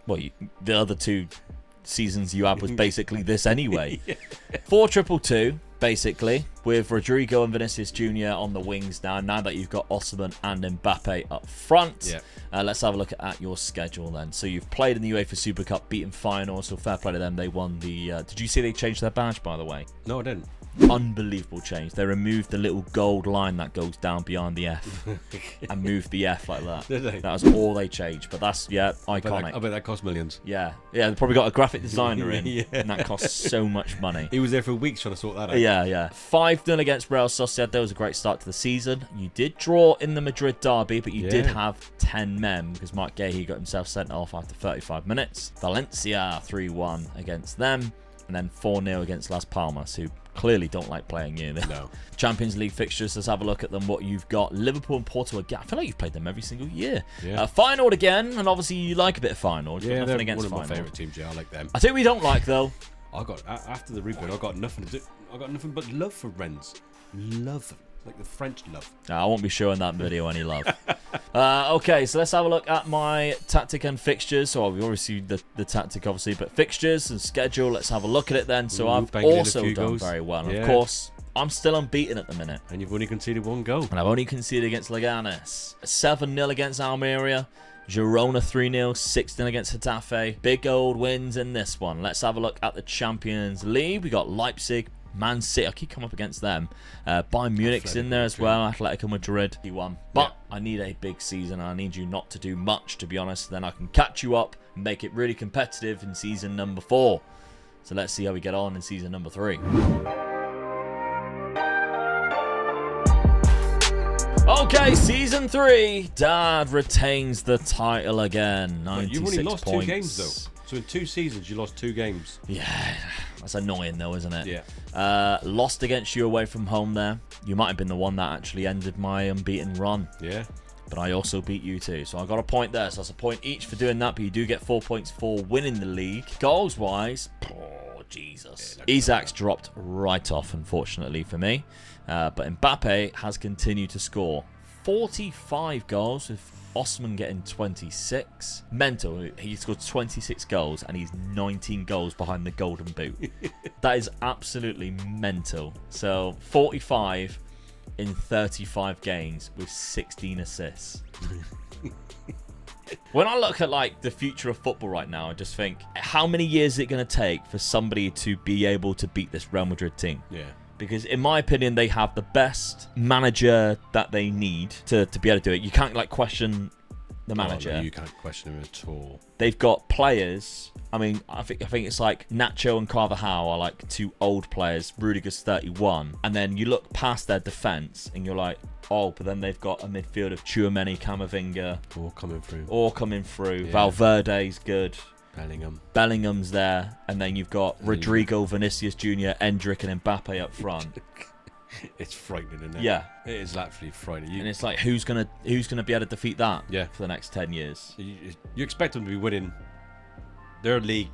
Well, the other 2 seasons you had was basically this anyway. 4-2-2, basically, with Rodrigo and Vinicius Jr. on the wings now that you've got Osman and Mbappe up front. Let's have a look at your schedule then. So you've played in the UEFA Super Cup, beaten Feyenoord, so fair play to them. They won the... did you see they changed their badge, by the way? No, I didn't. Unbelievable change. They removed the little gold line that goes down behind the F and moved the F like that. Did they? That was all they changed, but that's iconic. I bet that cost millions. Yeah, they probably got a graphic designer in, and that costs so much money. He was there for weeks trying to sort that out. Yeah. 5-0 against Real Sociedad. That was a great start to the season. You did draw in the Madrid derby, but you did have 10 men because Mark Gahey got himself sent off after 35 minutes. Valencia 3-1 against them, and then 4-0 against Las Palmas, who clearly don't like playing you. No. Champions League fixtures, let's have a look at them. What you've got: Liverpool and Porto again. I feel like you've played them every single year. Feyenoord again, and obviously you like a bit of Feyenoord. Yeah, nothing they're against one of my Feyenoord. favourite teams. Yeah, I like them. I think we don't like though. I got after the rebuild, I got nothing to do. I got nothing but love for Rennes. Love them. Like the French love. I won't be showing that video any love. Okay, so let's have a look at my tactic and fixtures. So we already see the tactic, obviously, but fixtures and schedule. Let's have a look at it then. So I've also done very well. And of course, I'm still unbeaten at the minute. And you've only conceded 1 goal. And I've only conceded against Leganes. 7-0 against Almeria. Girona 3-0, 6-0 against Getafe. Big old wins in this one. Let's have a look at the Champions League. We got Leipzig, Man City. I keep coming up against them. Bayern Munich's in there as well. Atletico Madrid. He won. But I need a big season. I need you not to do much, to be honest. Then I can catch you up and make it really competitive in season number 4. So let's see how we get on in season number 3. Okay, season 3. Dad retains the title again. 96 You've only lost points. 2 games, though. So in 2 seasons, you lost 2 games. Yeah, that's annoying, though, isn't it? Yeah. Lost against you away from home there. You might have been the one that actually ended my unbeaten run. Yeah. But I also beat you too. So I got a point there. So that's a point each for doing that. But you do get 4 points for winning the league. Goals-wise, oh, Jesus. Isak's dropped right off, unfortunately, for me. But Mbappe has continued to score 45 goals, with Osman getting 26. Mental. He scored 26 goals and he's 19 goals behind the golden boot. That is absolutely mental. So 45 in 35 games with 16 assists. When I look at like the future of football right now, I just think, how many years is it going to take for somebody to be able to beat this Real Madrid team? Yeah. Because in my opinion, they have the best manager that they need to be able to do it. You can't like question the manager. Oh, no, you can't question him at all. They've got players. I mean, I think it's like Nacho and Carvajal are like 2 old players. Rudiger's 31, and then you look past their defense and you're like, oh, but then they've got a midfield of Tchouaméni, Camavinga, all coming through. Yeah. Valverde's good. Bellingham's there, and then you've got Rodrigo, Vinicius Jr., Endrick, and Mbappe up front. It's frightening, isn't it? Yeah, it is actually frightening. And it's like, who's gonna be able to defeat that? Yeah. For the next 10 years. You expect them to be winning their league,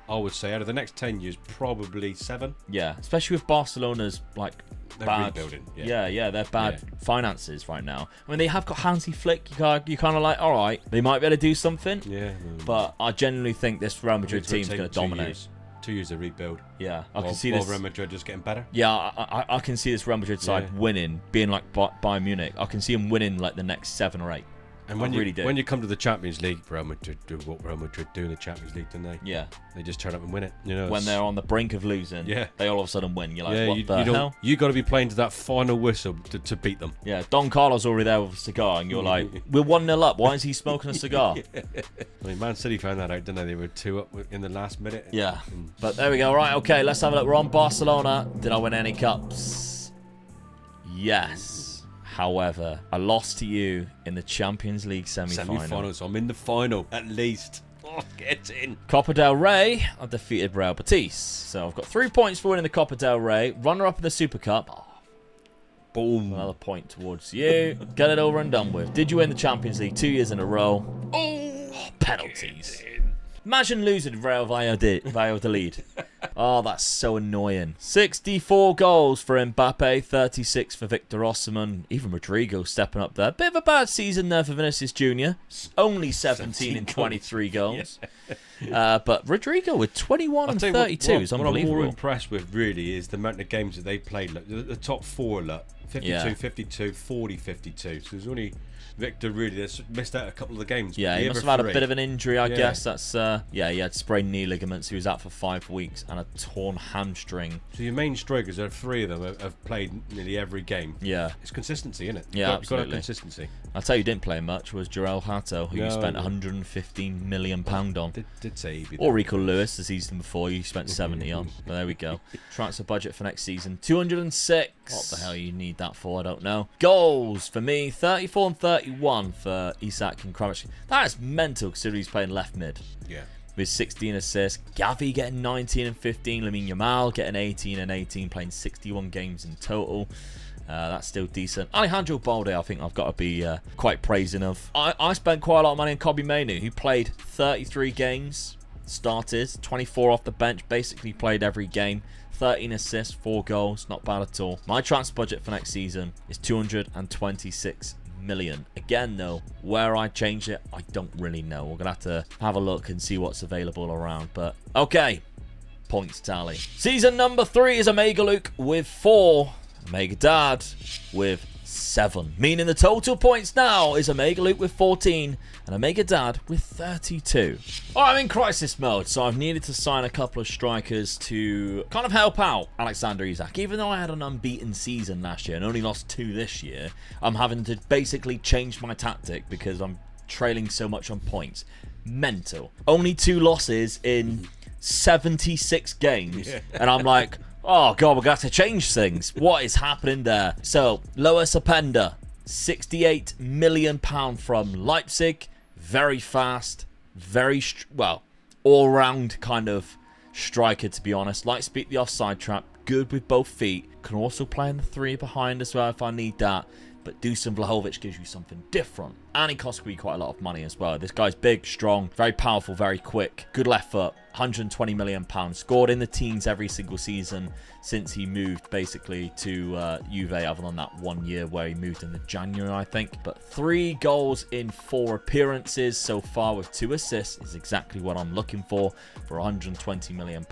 I would say, out of the next 10 years, probably 7. Yeah, especially with Barcelona's like they're bad rebuilding. Yeah, they're bad finances right now. I mean, they have got Hansi Flick. You kind of like, all right, they might be able to do something. Yeah, but I genuinely think this Real Madrid team's going to dominate. 2 years to rebuild. Yeah, I can see this. Real Madrid just getting better. Yeah, I can see this Real Madrid side winning, being like Bayern Munich. I can see them winning like the next 7 or 8. And when I really do. When you come to the Champions League, Real Madrid do what Real Madrid do in the Champions League, don't they? Yeah. They just turn up and win it. You know, When they're on the brink of losing, they all of a sudden win. You're like, what the hell? You got to be playing to that final whistle to beat them. Yeah, Don Carlos already there with a cigar, and you're like, we're 1-0 up. Why is he smoking a cigar? I mean, Man City found that out, didn't they? They were 2 up in the last minute. Yeah. But there we go. Right, okay, let's have a look. We're on Barcelona. Did I win any cups? Yes. However, I lost to you in the Champions League semi-final. So I'm in the final, at least. Oh, get in. Copa del Rey, I defeated Real Betis. So I've got 3 points for winning the Copa del Rey. Runner-up in the Super Cup. Oh, boom. Another point towards you. Get it over and done with. Did you win the Champions League 2 years in a row? Oh, penalties. Imagine losing Real Valladolid. Oh, that's so annoying. 64 goals for Mbappe, 36 for Victor Osimhen. Even Rodrigo stepping up there. Bit of a bad season there for Vinicius Jr. Only 17 in 23 goals. But Rodrigo with 21 and 32 is unbelievable. What I'm more impressed with, really, is the amount of games that they played. Like, the top 4, like, 52, 52, 40, 52. So there's only Victor really that's missed out a couple of the games. Yeah, he must have had a bit of an injury, I guess. That's he had sprained knee ligaments. He was out for 5 weeks and a torn hamstring. So your main strikers, there are 3 of them have played nearly every game. Yeah, it's consistency, isn't it? Yeah, you've got to have consistency. I'll tell you, who didn't play much was Joel Hato, who you spent £115 million on. Did say he'd be or Rico Lewis the season before, you spent 70 on. But there we go. Transfer budget for next season 206. What the hell you need that for? I don't know. Goals for me 34 and 31 for Isak and Kramaric. That is mental considering he's playing left mid. Yeah. With 16 assists. Gavi getting 19 and 15. Lamine Yamal getting 18 and 18, playing 61 games in total. That's still decent. Alejandro Balde, I think I've got to be quite praising of. I spent quite a lot of money on Kobbie Mainoo, who played 33 games, started, 24 off the bench, basically played every game. 13 assists, 4 goals, not bad at all. My transfer budget for next season is 226 million. Again, though, where I change it, I don't really know. We're going to have a look and see what's available around. But, okay, points tally. Season number 3 is Omega Luke with 4. Omega Dad with 7. Meaning the total points now is Omega Luke with 14 and Omega Dad with 32. I'm in crisis mode, so I've needed to sign a couple of strikers to kind of help out Alexander Isak. Even though I had an unbeaten season last year and only lost 2 this year, I'm having to basically change my tactic because I'm trailing so much on points. Mental. Only 2 losses in 76 games. And I'm like, oh, God, we're going to have to change things. What is happening there? So, Lois Openda, £68 million from Leipzig. Very fast. Very, all-round kind of striker, to be honest. Likes to beat the offside trap. Good with both feet. Can also play in the 3 behind as well if I need that. But Dusan Vlahovic gives you something different. And he costs me quite a lot of money as well. This guy's big, strong, very powerful, very quick. Good left foot. £120 million. Scored in the teens every single season since he moved basically to Juve, other than that 1 year where he moved in the January, I think. But 3 goals in 4 appearances so far with 2 assists is exactly what I'm looking for £120 million.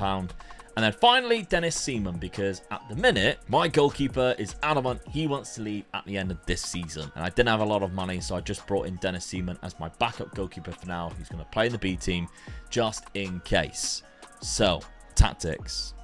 And then finally, Dennis Seaman, because at the minute, my goalkeeper is adamant he wants to leave at the end of this season. And I didn't have a lot of money, so I just brought in Dennis Seaman as my backup goalkeeper for now. He's going to play in the B team just in case. So, tactics.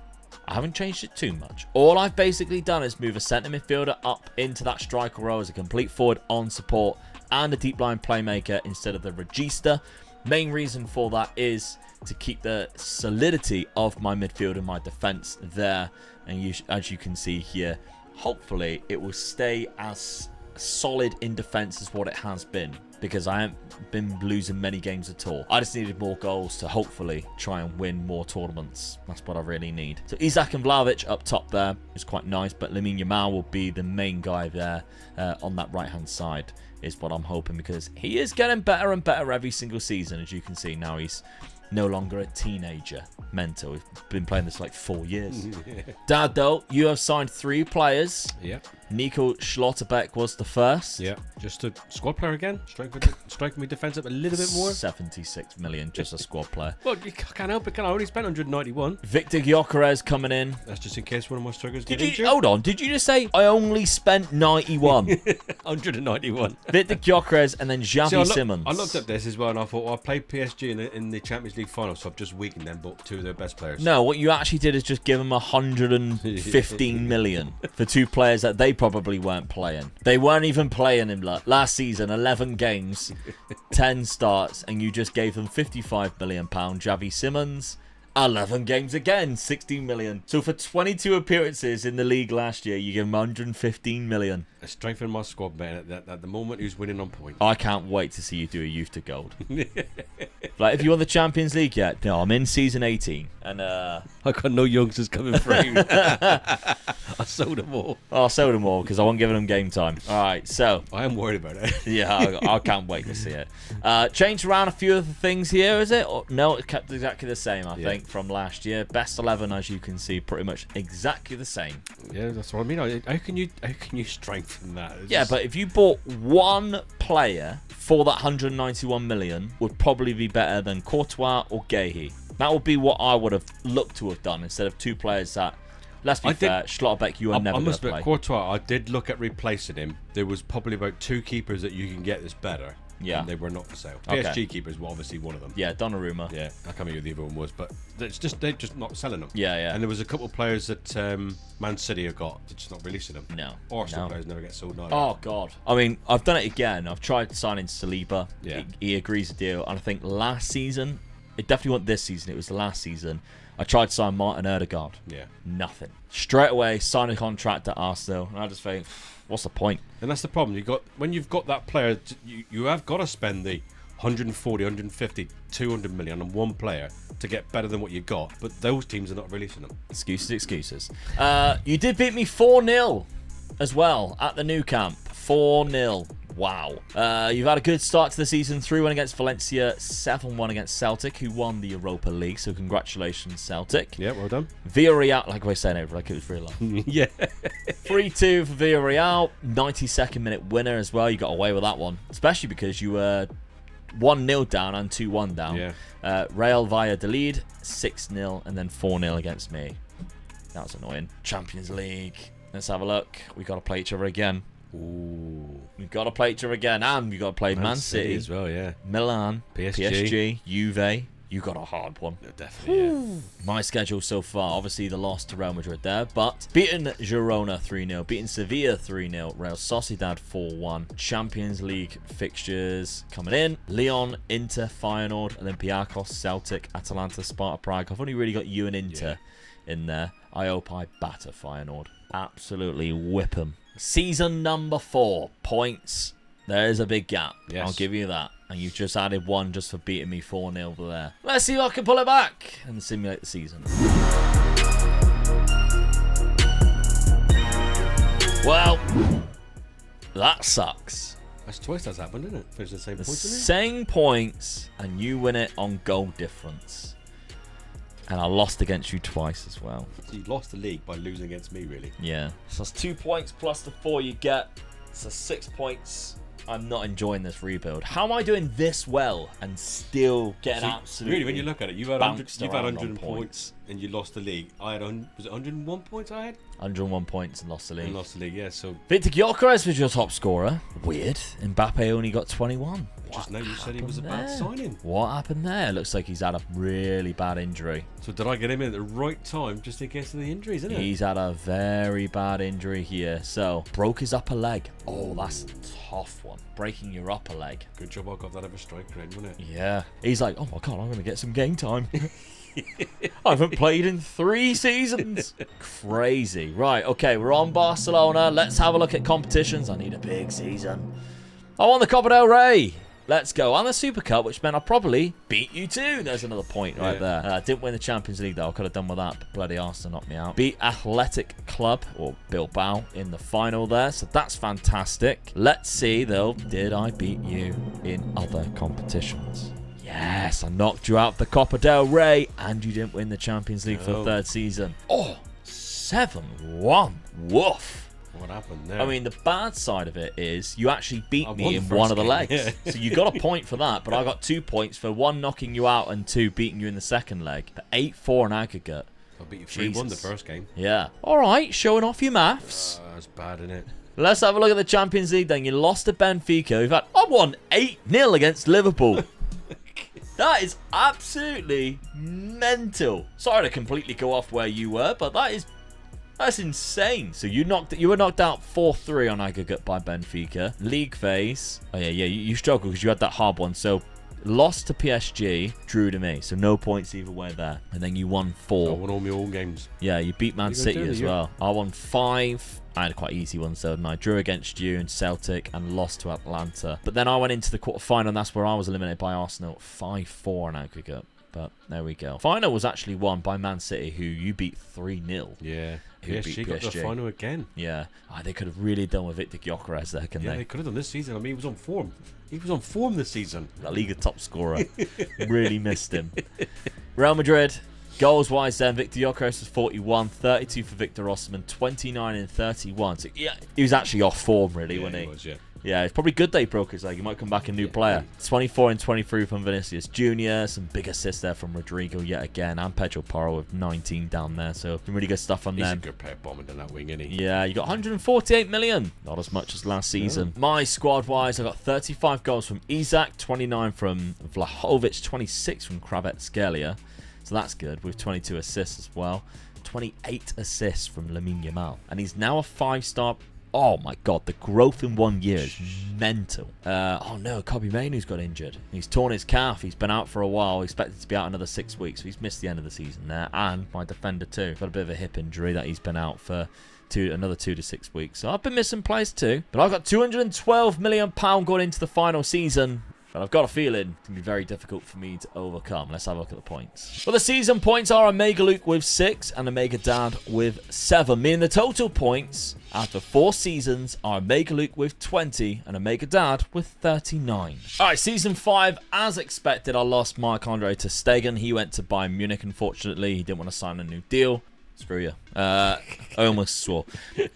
I haven't changed it too much. All I've basically done is move a centre midfielder up into that striker role as a complete forward on support and a deep line playmaker instead of the regista. Main reason for that is to keep the solidity of my midfield and my defence there. And as you can see here, hopefully it will stay as solid in defence as what it has been, because I haven't been losing many games at all. I just needed more goals to hopefully try and win more tournaments. That's what I really need. So Isak and Vlahovic up top there is quite nice, but Lamine Yamal will be the main guy there on that right hand side is what I'm hoping, because he is getting better and better every single season. As you can see now, he's no longer a teenager. Mental. We've been playing this like 4 years. Dad, though, you have signed 3 players. Yep. Nico Schlotterbeck was the first. Yeah, just a squad player again. Striking me defence up a little bit more. 76 million, just a squad player. Well, you can't help it, can I? Only spent 191. Victor Gyökeres coming in. That's just in case one of my strikers get injured. Hold on, did you just say I only spent 91? 191. Victor Gyökeres and then Xavi Simons. I looked at this as well and I thought, well, I played PSG in the Champions League final, so I've just weakened them, bought two of their best players. No, what you actually did is just give them 115 million for two players that they probably weren't playing. They weren't even playing him last season. 11 games, 10 starts, and you just gave them £55 million. Xavi Simons, 11 games again, 16 million. So for 22 appearances in the league last year, you give him 115 million. I strengthened my squad, man. At the moment, who's winning on points? I can't wait to see you do a youth to gold. Like, if you won the Champions League yet? No, I'm in season 18, and I got no youngsters coming through. I sold them all. I sold them all because I wasn't giving them game time. All right, so I am worried about it. Yeah, I can't wait to see it. Changed around a few of the things here, is it? Or, no, it kept exactly the same, I think, from last year. Best 11, as you can see, pretty much exactly the same. Yeah, that's what I mean. How can you strengthen that? But if you bought one player for that 191 million, would probably be better than Courtois or Guehi. That would be what I would have looked to have done instead of two players that, let's be fair, Schlotterbeck, you are never going to play. Courtois, I did look at replacing him. There was probably about two keepers that you can get this better. Yeah. And they were not for sale. PSG keepers were obviously one of them. Yeah, Donnarumma. Yeah, I can't remember who the other one was, but they're just not selling them. Yeah. And there was a couple of players that Man City have got, they're just not releasing them. No. Arsenal players never get sold either. Oh, God. I mean, I've done it again. I've tried signing Saliba. Yeah. He agrees a deal. And I think last season, it definitely wasn't this season, it was the last season, I tried to sign Martin Ødegaard. Yeah. Nothing. Straight away, sign a contract at Arsenal. And I just think, what's the point? And that's the problem. When you've got that player, you have got to spend the 140, 150, 200 million on one player to get better than what you got. But those teams are not releasing them. Excuses. You did beat me 4-0 as well at the Nou Camp. 4-0. Wow. You've had a good start to the season. 3-1 against Valencia, 7-1 against Celtic, who won the Europa League. So congratulations, Celtic. Yeah, well done. Villarreal, like we're saying over, like it was real life. Yeah. 3-2 for Villarreal. 92nd minute winner as well. You got away with that one, especially because you were 1-0 down and 2-1 down. Yeah. Real Valladolid, 6-0, and then 4-0 against me. That was annoying. Champions League. Let's have a look. We got to play each other again. Ooh. We've got to play each other again, and we've got to play Man City as well, yeah. Milan, PSG, Juve. You got a hard one. Definitely, yeah. My schedule so far, obviously the loss to Real Madrid there, but beating Girona 3-0, beating Sevilla 3-0, Real Sociedad 4-1, Champions League fixtures coming in, Lyon, Inter, Feyenoord, Olympiacos, Celtic, Atalanta, Sparta Prague. I've only really got you and Inter in there. I hope I batter Feyenoord. Absolutely whip them. Season number 4, points. There is a big gap. Yes. I'll give you that. And you've just added one just for beating me 4-0 there. Let's see if I can pull it back and simulate the season. Well, that sucks. That's twice that's happened, isn't it? There's the same points, isn't it? Same points, and you win it on goal difference. And I lost against you twice as well. So you lost the league by losing against me, really. Yeah. So it's 2 points plus the 4 you get. So 6 points. I'm not enjoying this rebuild. How am I doing this well and still getting absolutely really, when you look at it, you've had 100 points and you lost the league. I had, was it 101 points I had? 101 points and lost the league. And lost the league, yeah. So Victor Gyökeres was your top scorer. Weird. Mbappe only got 21. Just now you said he was a bad signing. What happened there? Looks like he's had a really bad injury. So did I get him in at the right time just in case of the injuries, isn't it? He's had a very bad injury here. So, broke his upper leg. Oh, that's a tough one. Breaking your upper leg. Good job I got that other striker in, wasn't it? Yeah. He's like, oh my God, I'm going to get some game time. I haven't played in 3 seasons. Crazy. Right, okay, we're on Barcelona. Let's have a look at competitions. I need a big season. I won the Copa del Rey. Let's go. And the Super Cup, which meant I probably beat you too. There's another point right there. Didn't win the Champions League, though. I could have done with that, but bloody Arsenal knocked me out. Beat Athletic Club, or Bilbao, in the final there, so that's fantastic. Let's see, though, did I beat you in other competitions? Yes, I knocked you out the Copa del Rey, and you didn't win the Champions League for the 3rd season. Oh, 7-1. Woof. What happened there? I mean, the bad side of it is you actually beat me in the one of the first legs. game, yeah. So you got a point for that, but I got 2 points for 1 knocking you out and 2 beating you in the second leg. 8-4 in aggregate. I beat you 3-1 the first game. Yeah. All right, showing off your maths. That's bad, isn't it? Let's have a look at the Champions League then. You lost to Benfica. I won 8-0 against Liverpool. That is absolutely mental. Sorry to completely go off where you were, but that's insane. So you were knocked out 4-3 on aggregate by Benfica. League phase. Oh yeah, you struggled because you had that hard one. So lost to PSG, drew to me. So no points either way there. And then you won 4. I won all my all games. Yeah, you beat Man City as well. I won 5. I had a quite easy one, so I drew against you and Celtic and lost to Atlanta. But then I went into the quarterfinal, and that's where I was eliminated by Arsenal 5-4 in aggregate. But there we go. Final was actually won by Man City, who you beat 3-0. Yeah. PSG got the final again. Yeah. They could have really done with Victor Gyökeres there, couldn't they? Yeah, they could have done this season. I mean, he was on form. He was on form this season. La Liga top scorer. Really missed him. Real Madrid. Goals-wise then, Victor Gyökeres was 41, 32 for Victor Osimhen, 29 and 31. So, yeah, he was actually off form, really, wasn't he? He was, yeah. Yeah, it's probably good they broke his leg. He might come back a new player. 24 and 23 from Vinicius Jr. Some big assists there from Rodrigo yet again. And Pedro Porro with 19 down there. So, some really good stuff from them. He's a good player bombing in that wing, isn't he? Yeah, you got 148 million. Not as much as last season. No. My squad-wise, I got 35 goals from Isak, 29 from Vlahovic, 26 from Kvaratskhelia. So that's good, with 22 assists as well. 28 assists from Lamine Yamal. And he's now a 5-star. Oh my god, the growth in 1 year is mental. Oh no, Kobe Mainoo's got injured. He's torn his calf. He's been out for a while. Expected to be out another 6 weeks. So he's missed the end of the season there. And my defender too. Got a bit of a hip injury that he's been out for another 2 to 6 weeks. So I've been missing players too. But I've got £212 million going into the final season. But I've got a feeling it can be very difficult for me to overcome. Let's have a look at the points. Well, the season points are Omega Luke with 6 and Omega Dad with 7. Meaning the total points after 4 seasons are Omega Luke with 20 and Omega Dad with 39. Alright, season 5, as expected, I lost Marc-Andre ter Stegen. He went to Bayern Munich, unfortunately. He didn't want to sign a new deal. Screw you. I almost swore.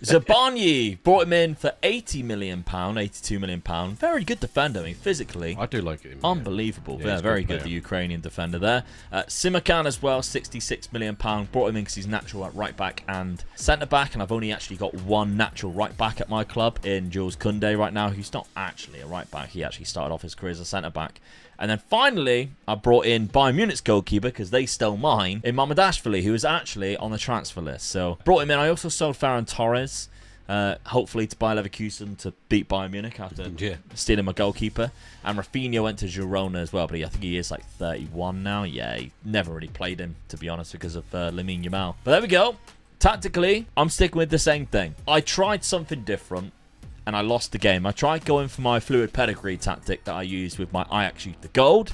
Zabarnyi brought him in for £80 million, £82 million. Very good defender. I mean, physically. I do like him. Unbelievable. Yeah, very good, the Ukrainian defender there. Simakan as well, £66 million. Brought him in because he's natural at right back and centre back. And I've only actually got one natural right back at my club in Jules Koundé right now, who's not actually a right back. He actually started off his career as a centre back. And then finally, I brought in Bayern Munich's goalkeeper, because they stole mine, in Mamardashvili, who was actually on the transfer list. So, brought him in. I also sold Ferran Torres, hopefully to Bayer Leverkusen to beat Bayern Munich after stealing my goalkeeper. And Rafinha went to Girona as well, but I think he is like 31 now. Yeah, he never really played him, to be honest, because of Lamine Yamal. But there we go. Tactically, I'm sticking with the same thing. I tried something different, and I lost the game. I tried going for my fluid pedigree tactic that I used with my Ajax Youth the Gold.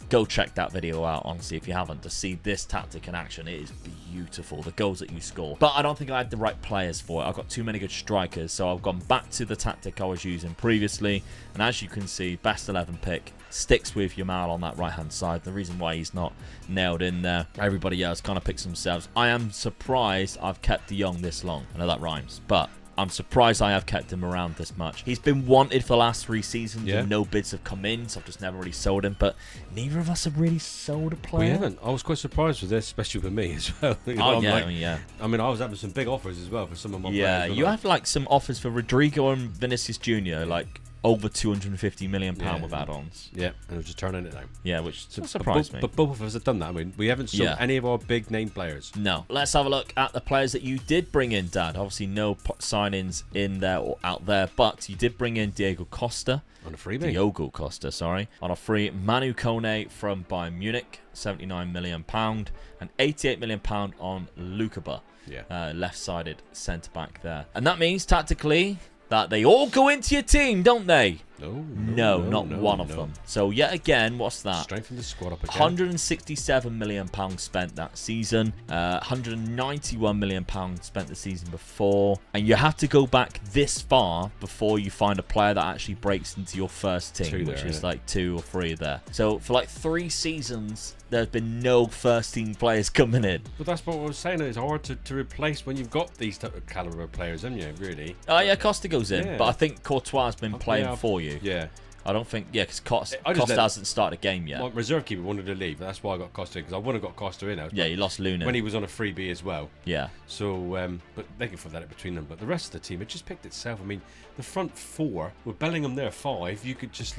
Go check that video out, honestly, if you haven't, to see this tactic in action. It is beautiful, the goals that you score. But I don't think I had the right players for it. I've got too many good strikers, so I've gone back to the tactic I was using previously. And as you can see, best 11 pick sticks with Yamal on that right-hand side. The reason why he's not nailed in there, everybody else kind of picks themselves. I am surprised I've kept De Jong this long. I know that rhymes, but I'm surprised I have kept him around this much. He's been wanted for the last 3 seasons, and no bids have come in, so I've just never really sold him. But neither of us have really sold a player. We haven't. I was quite surprised with this, especially for me as well. I mean, I was having some big offers as well for some of my players. Yeah, you have like some offers for Rodrigo and Vinicius Jr., like over £250 million with add-ons. Yeah, and I was just turning it down. Yeah, which surprised me. But both of us have done that. I mean, we haven't sold any of our big name players. No. Let's have a look at the players that you did bring in, Dad. Obviously, no signings in there or out there, but you did bring in Diogo Costa. On a free, Diogo Costa, sorry. On a free, Manu Kone from Bayern Munich, £79 million, and £88 million on Lukaba. Yeah. Left-sided centre-back there. And that means, tactically, that they all go into your team, don't they? No, not one of them. So yet again, what's that? Strengthen the squad up again. £167 million spent that season. £191 million spent the season before. And you have to go back this far before you find a player that actually breaks into your first team, which is like 2 or 3 there. So for like 3 seasons, there's been no first team players coming in. But that's what I was saying. It's hard to replace when you've got these type of caliber of players, haven't you? Really? Oh yeah, Costa goes in, but I think Courtois has been playing for you. Yeah. I don't think, because Costa hasn't started a game yet. My reserve keeper wanted to leave, that's why I got Costa in, because I wouldn't have got Costa in. Yeah, you lost Luna when he was on a freebie as well. Yeah. So, but they can put that between them. But the rest of the team, it just picked itself. I mean, the front 4 with Bellingham there 5. You could just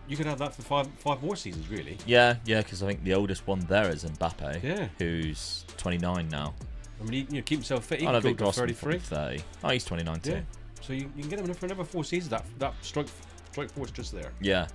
you could have that for five more seasons, really. Yeah, because I think the oldest one there is Mbappe. Yeah. Who's 29 now. I mean, he keep himself fit. He I can think go to 33. 30. Oh, he's 29 too. Yeah. So you can get him for another 4 seasons. That strike force just there. Yeah.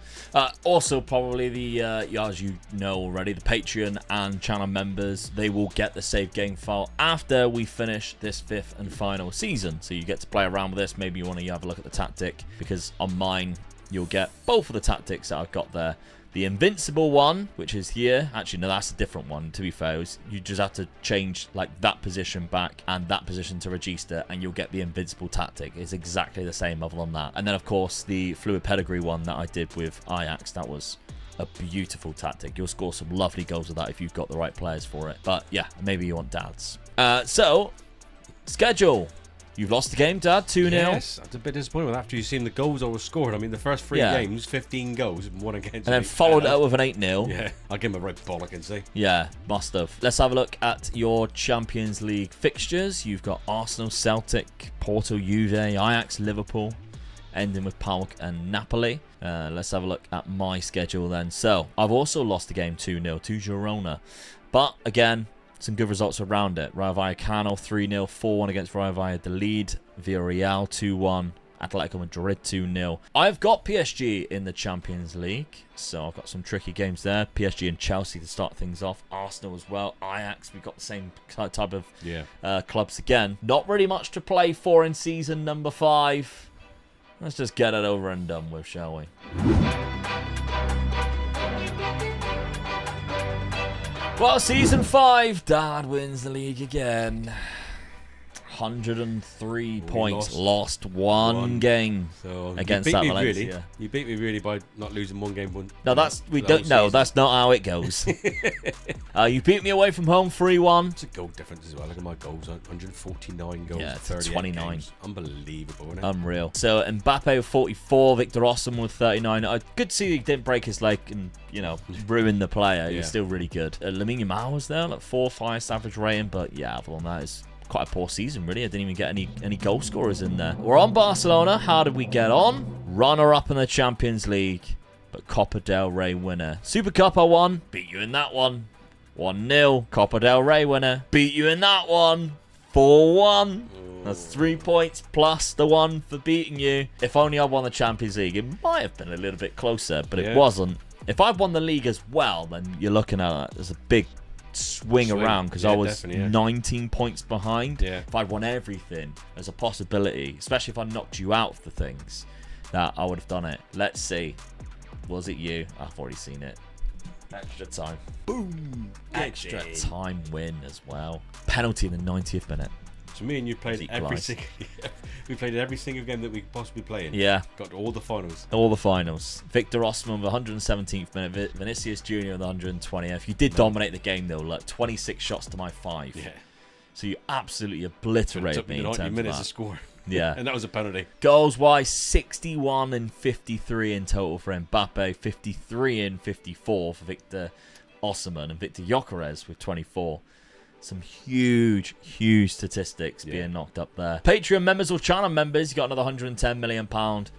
Also, probably the as you know already, the Patreon and channel members, they will get the save game file after we finish this 5th and final season. So you get to play around with this. Maybe you want to have a look at the tactic, because on mine you'll get both of the tactics that I've got there. The invincible one, which is here. Actually, no, that's a different one, to be fair. You just have to change like that position back and that position to register, and you'll get the invincible tactic. It's exactly the same other than that. And then, of course, the fluid pedigree one that I did with Ajax, that was a beautiful tactic. You'll score some lovely goals with that if you've got the right players for it. But yeah, maybe you want dads. So, schedule. You've lost the game, Dad, 2-0. Yes, that's a bit disappointing after you've seen the goals I was scored. I mean, the first 3 games, 15 goals, and 1 against. And then followed it up with an 8-0. Yeah, I'll give him a right bollock and see. Yeah, must have. Let's have a look at your Champions League fixtures. You've got Arsenal, Celtic, Porto, Juve, Ajax, Liverpool, ending with PAOK and Napoli. Let's have a look at my schedule then. So, I've also lost the game 2-0 to Girona. But, again, some good results around it. Rayo Vallecano 3-0, 4-1 against Rayo Valladolid. Villarreal 2-1. Atletico Madrid 2-0. I've got PSG in the Champions League, so I've got some tricky games there. PSG and Chelsea to start things off. Arsenal as well. Ajax, we've got the same type of clubs again. Not really much to play for in season number 5. Let's just get it over and done with, shall we? Well, season 5, Dad wins the league again. 103 points, lost one game against that Valencia. Really. You beat me really by not losing one game. No, that's that's not how it goes. You beat me away from home 3-1. It's a goal difference as well. Look at my goals, 149 goals. Yeah, it's 29. Games. Unbelievable, isn't it? Unreal. So Mbappe with 44, Victor Osimhen with 39. Good to see he didn't break his leg and ruin the player. He's still really good. Lamine Yamal was there, like 4/5 average rating, but yeah, other than that, it's quite a poor season, really. I didn't even get any goal scorers in there. We're on Barcelona. How did we get on? Runner-up in the Champions League, but Copa del Rey winner. Super Cup I won. Beat you in that one. 1-0. Copa del Rey winner. Beat you in that one. 4-1. That's 3 points plus the one for beating you. If only I won the Champions League, it might have been a little bit closer, but it wasn't. If I'd won the league as well, then you're looking at it as a big swing around, because I was 19 points behind. If I'd won everything, there's a possibility, especially if I knocked you out for things, that I would have done it. Let's see. Was it you? I've already seen it. Extra time. Boom! Extra time win as well. Penalty in the 90th minute. So me and you played every single game that we could possibly play in. Yeah. Got to all the finals. All the finals. Victor Osimhen with 117th minute. Vinicius Jr. with 120th. You did dominate the game though. Like 26 shots to my 5. Yeah. So you absolutely obliterated me in 90 terms minutes of that. to score. Yeah. And that was a penalty. Goals wise, 61 and 53 in total for Mbappe. 53 and 54 for Victor Osimhen. And Victor Gyökeres with 24. Some huge statistics being knocked up there. Patreon members or channel members, you got another £110 million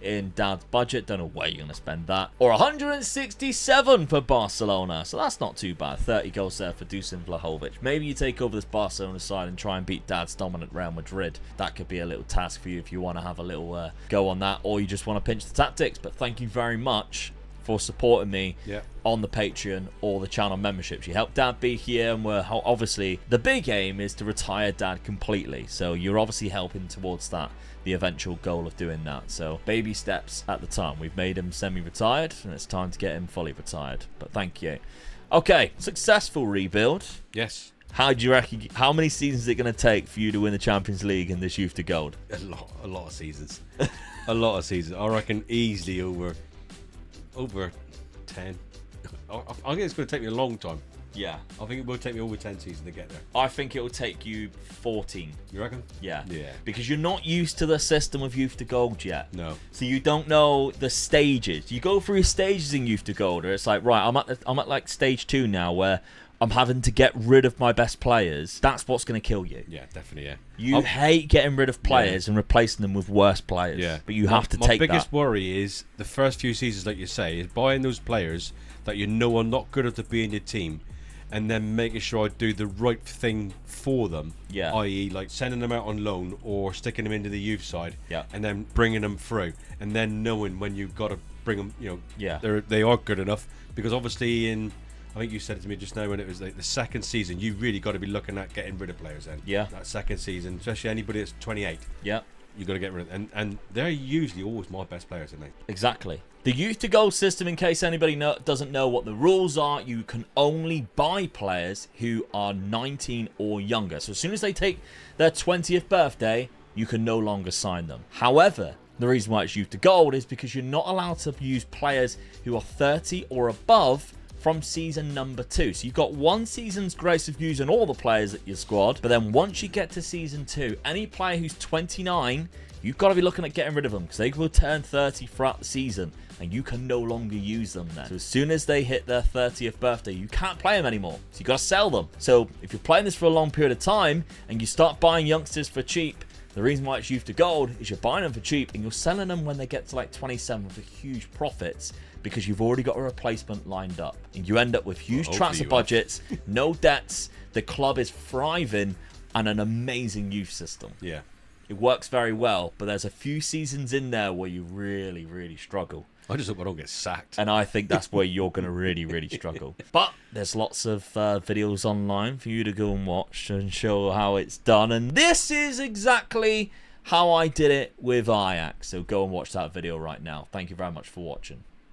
in Dad's budget. Don't know where you're going to spend that. Or 167 for Barcelona. So that's not too bad. 30 goals there for Dusan Vlahovic. Maybe you take over this Barcelona side and try and beat Dad's dominant Real Madrid. That could be a little task for you if you want to have a little go on that. Or you just want to pinch the tactics. But thank you very much for supporting me Yeah. on the Patreon or the channel memberships. You help Dad be here, and we're obviously, the big aim is to retire Dad completely. So you're obviously helping towards that, the eventual goal of doing that. So baby steps at the time. We've made him semi-retired, and it's time to get him fully retired. But thank you. Okay, successful rebuild. Yes. How do you reckon? How many seasons is it going to take for you to win the Champions League in this Youth to Gold? A lot of seasons. A lot of seasons. I reckon easily over 10. I think it's going to take me a long time. Yeah. I think it will take me over 10 seasons to get there. I think it will take you 14. You reckon? Yeah. Yeah. Because you're not used to the system of Youth to Gold yet. No. So you don't know the stages. You go through stages in Youth to Gold, or it's like, right, I'm at like stage 2 now, where I'm having to get rid of my best players. That's what's going to kill you. Yeah, definitely, yeah. You hate getting rid of players and replacing them with worse players. Yeah. But you have to My take biggest that. worry is the first few seasons, like you say, is buying those players that you know are not good enough to be in your team, and then making sure I do the right thing for them. Yeah. I.e., like sending them out on loan or sticking them into the youth side. Yeah. And then bringing them through, and then knowing when you've got to bring them. You know. Yeah. They are good enough, because obviously I think you said it to me just now when it was like the second season, you really got to be looking at getting rid of players then. Yeah. That second season, especially anybody that's 28. Yeah. You got to get rid of them. And they're usually always my best players, aren't they? Exactly. The Youth to Gold system, in case anybody doesn't know what the rules are, you can only buy players who are 19 or younger. So as soon as they take their 20th birthday, you can no longer sign them. However, the reason why it's Youth to Gold is because you're not allowed to use players who are 30 or above from season number 2. So you've got 1 season's grace of using all the players at your squad, but then once you get to season 2, any player who's 29, you've got to be looking at getting rid of them, because they will turn 30 throughout the season and you can no longer use them then. So as soon as they hit their 30th birthday, you can't play them anymore. So you've got to sell them. So if you're playing this for a long period of time and you start buying youngsters for cheap, the reason why it's Youth to Gold is you're buying them for cheap and you're selling them when they get to like 27 for huge profits, because you've already got a replacement lined up. And you end up with huge transfer budgets, no debts, the club is thriving, and an amazing youth system. Yeah. It works very well, but there's a few seasons in there where you really, really struggle. I just hope I don't get sacked. And I think that's where you're going to really, really struggle. But there's lots of videos online for you to go and watch and show how it's done. And this is exactly how I did it with Ajax. So go and watch that video right now. Thank you very much for watching.